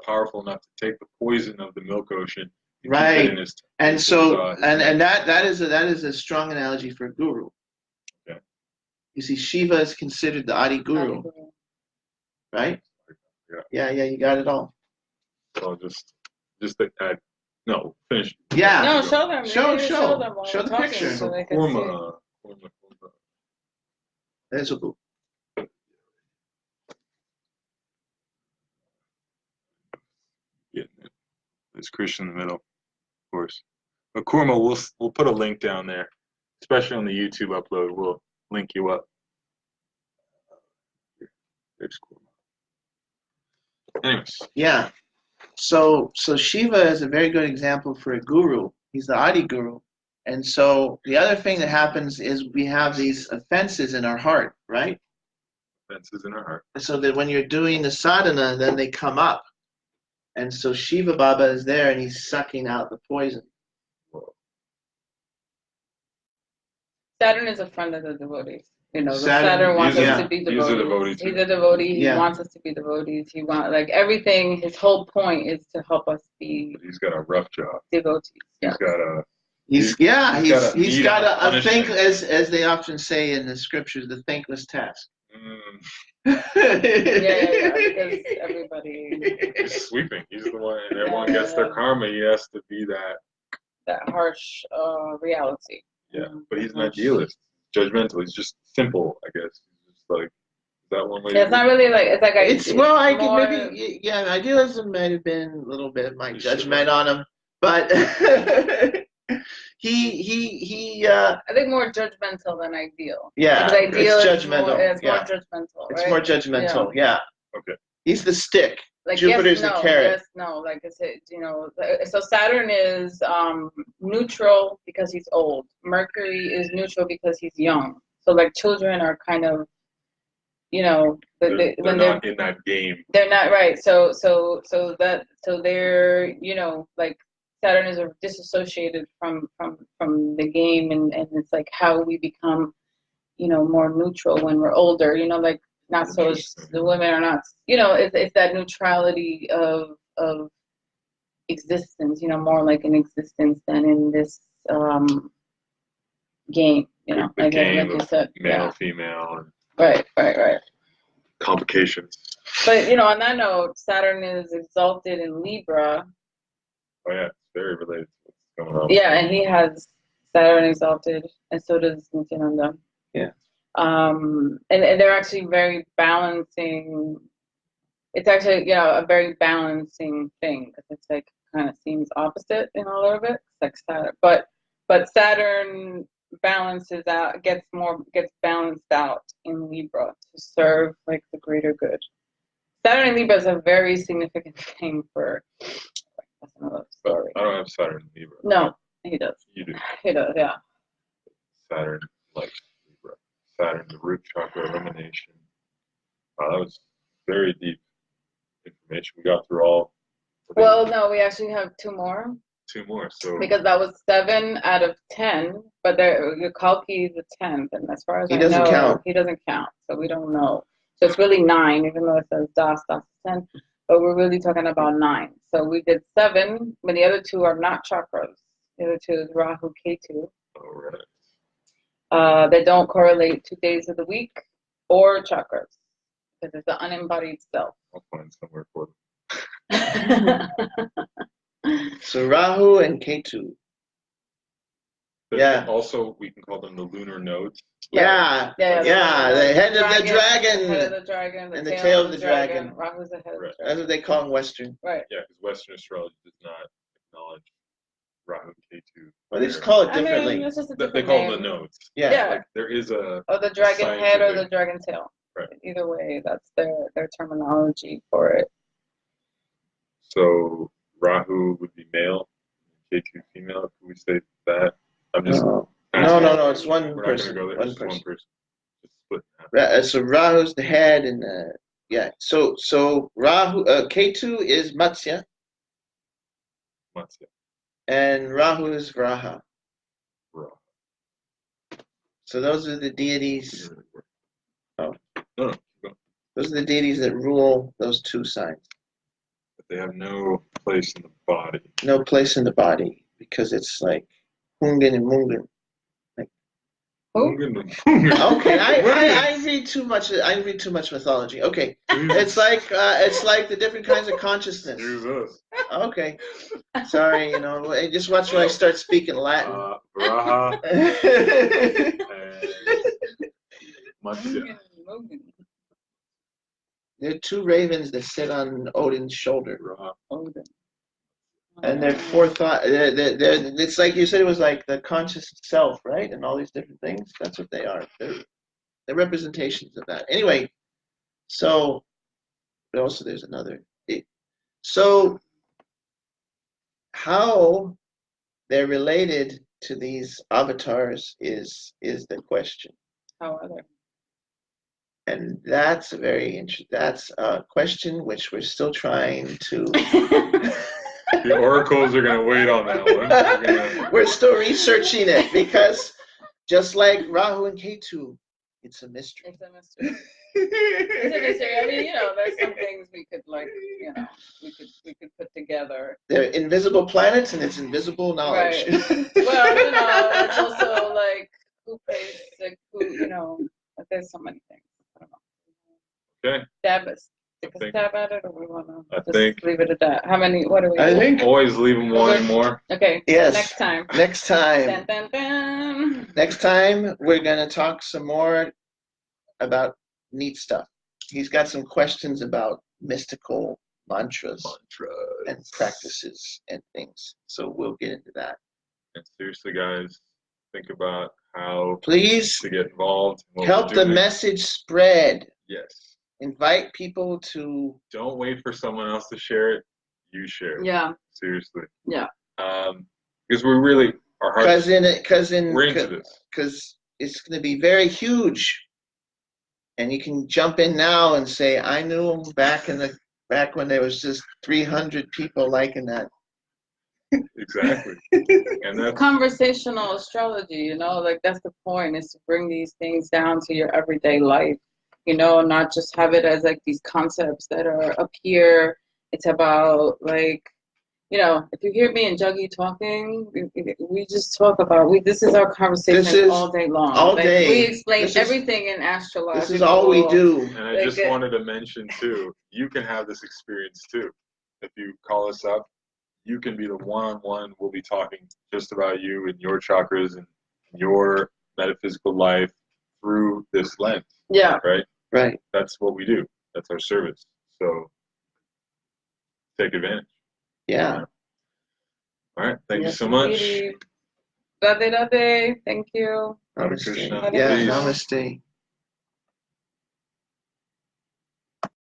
[SPEAKER 3] powerful enough to take the poison of the milk ocean.
[SPEAKER 2] Right. And so and that is a strong analogy for a guru.
[SPEAKER 3] Okay.
[SPEAKER 2] You see, Shiva is considered the Adi Guru. Right? Yeah, you got it all.
[SPEAKER 3] So just no, finish.
[SPEAKER 2] Yeah.
[SPEAKER 1] No, show them.
[SPEAKER 2] Show the picture.
[SPEAKER 1] So they can see.
[SPEAKER 2] There's a book.
[SPEAKER 3] Yeah, there's Krishna in the middle, of course. But Kurma, we'll put a link down there, especially on the YouTube upload. We'll link you up. There's Kurma. Anyways.
[SPEAKER 2] Yeah. So Shiva is a very good example for a guru. He's the Adi Guru. And so the other thing that happens is we have these offenses in our heart, right?
[SPEAKER 3] Offenses in our heart.
[SPEAKER 2] So that when you're doing the sadhana, then they come up. And so Shiva Baba is there and he's sucking out the poison.
[SPEAKER 1] Saturn is a friend of the devotees. Saturn wants us to be devotees. He's a devotee. He wants us to be devotees. He wants everything. His whole point is to help us be.
[SPEAKER 3] But he's got a rough job.
[SPEAKER 1] Devotees.
[SPEAKER 3] He's got a.
[SPEAKER 2] He's got a think, as they often say in the scriptures, the thankless task.
[SPEAKER 1] Yeah, because everybody.
[SPEAKER 3] He's sweeping. He's the one, and everyone gets their karma. He has to be
[SPEAKER 1] that harsh reality.
[SPEAKER 3] Yeah, but he's an idealist. Judgmental. He's just simple, I guess. He's just like, is that one way?
[SPEAKER 1] Yeah, it's not really like it's like
[SPEAKER 2] I could maybe idealism might have been a little bit of my judgment on him, but he I
[SPEAKER 1] think more judgmental than ideal.
[SPEAKER 2] Yeah,
[SPEAKER 1] it's
[SPEAKER 2] judgmental.
[SPEAKER 1] It's more judgmental. Right?
[SPEAKER 2] It's more judgmental. Yeah.
[SPEAKER 3] Okay.
[SPEAKER 2] He's the stick.
[SPEAKER 1] Like
[SPEAKER 2] Jupiter's the carrot.
[SPEAKER 1] Yes, no. Like I said, so Saturn is neutral because he's old. Mercury is neutral because he's young. So like children are kind of,
[SPEAKER 3] they're not in that game.
[SPEAKER 1] They're not right. So they're like Saturn is disassociated from the game, and it's like how we become, more neutral when we're older. Like. Not so the women are not, it's that neutrality of existence, more like an existence than in this game,
[SPEAKER 3] The game of male, female,
[SPEAKER 1] and right.
[SPEAKER 3] Complications.
[SPEAKER 1] But on that note, Saturn is exalted in Libra.
[SPEAKER 3] Oh yeah, it's very related to what's going on.
[SPEAKER 1] Yeah, and he has Saturn exalted, and so does Nityananda.
[SPEAKER 2] Yeah.
[SPEAKER 1] And they're actually very balancing. It's actually a very balancing thing, because it's like kind of seems opposite in a little bit. It's like Saturn, but Saturn balances out, gets balanced out in Libra to serve like the greater good. Saturn in Libra is a very significant thing for. That's another story.
[SPEAKER 3] I don't have Saturn in Libra.
[SPEAKER 1] No, he does.
[SPEAKER 3] You do.
[SPEAKER 1] He does, yeah.
[SPEAKER 3] Saturn, like Libra. Saturn, the root chakra elimination. That was very deep information. We got through all.
[SPEAKER 1] Well, no, we actually have two more.
[SPEAKER 3] So
[SPEAKER 1] because that was 7 out of 10, but the Kalki is the 10th, and as far as I know, he doesn't count, so we don't know. So it's really 9, even though it says Das is 10, but we're really talking about 9. So we did 7, but the other 2 are not chakras. The other 2 is Rahu, Ketu.
[SPEAKER 3] All right.
[SPEAKER 1] They don't correlate to days of the week or chakras, because it's the unembodied self.
[SPEAKER 3] I'll find somewhere for them.
[SPEAKER 2] So Rahu and Ketu.
[SPEAKER 3] Yeah. Also, we can call them the lunar nodes.
[SPEAKER 2] Yeah. The head of the dragon.
[SPEAKER 1] The head of the dragon.
[SPEAKER 2] And the tail of the dragon.
[SPEAKER 1] Rahu's the head of the dragon.
[SPEAKER 2] That's what they call in Western.
[SPEAKER 1] Right.
[SPEAKER 3] Yeah, because Western astrology does not acknowledge Rahu and Ketu.
[SPEAKER 2] Well, they just call it differently.
[SPEAKER 1] I mean, it's just a different
[SPEAKER 3] they call
[SPEAKER 1] name.
[SPEAKER 3] them the nodes.
[SPEAKER 2] Yeah.
[SPEAKER 3] Like, there is a.
[SPEAKER 1] Or the dragon head or the dragon tail.
[SPEAKER 3] Right.
[SPEAKER 1] Either way, that's their terminology for it.
[SPEAKER 3] So Rahu would be male, Ketu female. Can we say that? I'm just.
[SPEAKER 2] No. It's one
[SPEAKER 3] We're
[SPEAKER 2] person.
[SPEAKER 3] Not go there.
[SPEAKER 2] One
[SPEAKER 3] Just
[SPEAKER 2] person.
[SPEAKER 3] one person. Just split.
[SPEAKER 2] So Rahu's the head, and So Rahu, Ketu is Matsya. And Rahu is Vraha. So those are the deities.
[SPEAKER 3] Oh. No.
[SPEAKER 2] Those are the deities that rule those 2 signs.
[SPEAKER 3] But they have no place in the body.
[SPEAKER 2] No place in the body, because it's like Hungan and Mungan. Okay, I read too much. I read too much mythology. Okay, it's like the different kinds of consciousness.
[SPEAKER 3] Jesus.
[SPEAKER 2] Okay, sorry. Just watch when I start speaking Latin.
[SPEAKER 3] Vraha. Matsya.
[SPEAKER 2] There are 2 ravens that sit on Odin's shoulder.
[SPEAKER 1] Odin.
[SPEAKER 2] And they're forethought. It's like you said, it was like the conscious self, right? And all these different things. That's what they are. They're representations of that. Anyway, so also there's another. So how they're related to these avatars is the question.
[SPEAKER 1] How are they?
[SPEAKER 2] And that's that's a question which we're still trying to.
[SPEAKER 3] The oracles are going to wait on that one.
[SPEAKER 2] We're still researching it, because just like Rahu and Ketu, it's a mystery.
[SPEAKER 1] It's a mystery. It's a mystery. I mean, there's some things we could we could put together.
[SPEAKER 2] They're invisible planets, and it's invisible knowledge.
[SPEAKER 1] Right. Well, it's also like who pays, there's so many things. I don't know.
[SPEAKER 3] Okay.
[SPEAKER 1] Take a stab at it, or we want to
[SPEAKER 3] think
[SPEAKER 1] leave it at that? How many? What do we?
[SPEAKER 2] I think
[SPEAKER 3] always leave them wanting more.
[SPEAKER 1] Okay.
[SPEAKER 2] Yes.
[SPEAKER 1] Next time.
[SPEAKER 2] Dun, dun,
[SPEAKER 1] dun.
[SPEAKER 2] Next time we're gonna talk some more about neat stuff. He's got some questions about mystical mantras and practices and things. So we'll get into that.
[SPEAKER 3] And seriously, guys, think about how
[SPEAKER 2] please
[SPEAKER 3] to get involved.
[SPEAKER 2] Help the message spread.
[SPEAKER 3] Yes.
[SPEAKER 2] Invite people to.
[SPEAKER 3] Don't wait for someone else to share it. You share it.
[SPEAKER 1] Yeah.
[SPEAKER 3] Seriously.
[SPEAKER 1] Yeah.
[SPEAKER 3] Because we really are hard.
[SPEAKER 2] Because it's going to be very huge, and you can jump in now and say, I knew him back when there was just 300 people liking that.
[SPEAKER 3] Exactly. And that's
[SPEAKER 1] conversational astrology. That's the point, is to bring these things down to your everyday life. Not just have it as like these concepts that are up here. It's about if you hear me and Juggy talking, we just talk about this is our conversation all day long.
[SPEAKER 2] All day.
[SPEAKER 1] We explain everything in astrology.
[SPEAKER 2] This is all we do.
[SPEAKER 3] And I just wanted to mention too, you can have this experience too. If you call us up, you can be the one-on-one. We'll be talking just about you and your chakras and your metaphysical life through this lens.
[SPEAKER 1] Yeah.
[SPEAKER 2] Right.
[SPEAKER 3] That's what we do. That's our service. So take advantage.
[SPEAKER 2] Yeah.
[SPEAKER 3] All right. Thank you so much.
[SPEAKER 1] Radhe Radhe. Thank you.
[SPEAKER 2] Namaste.
[SPEAKER 3] Krishna.
[SPEAKER 2] Yeah,
[SPEAKER 3] Peace.
[SPEAKER 2] namaste.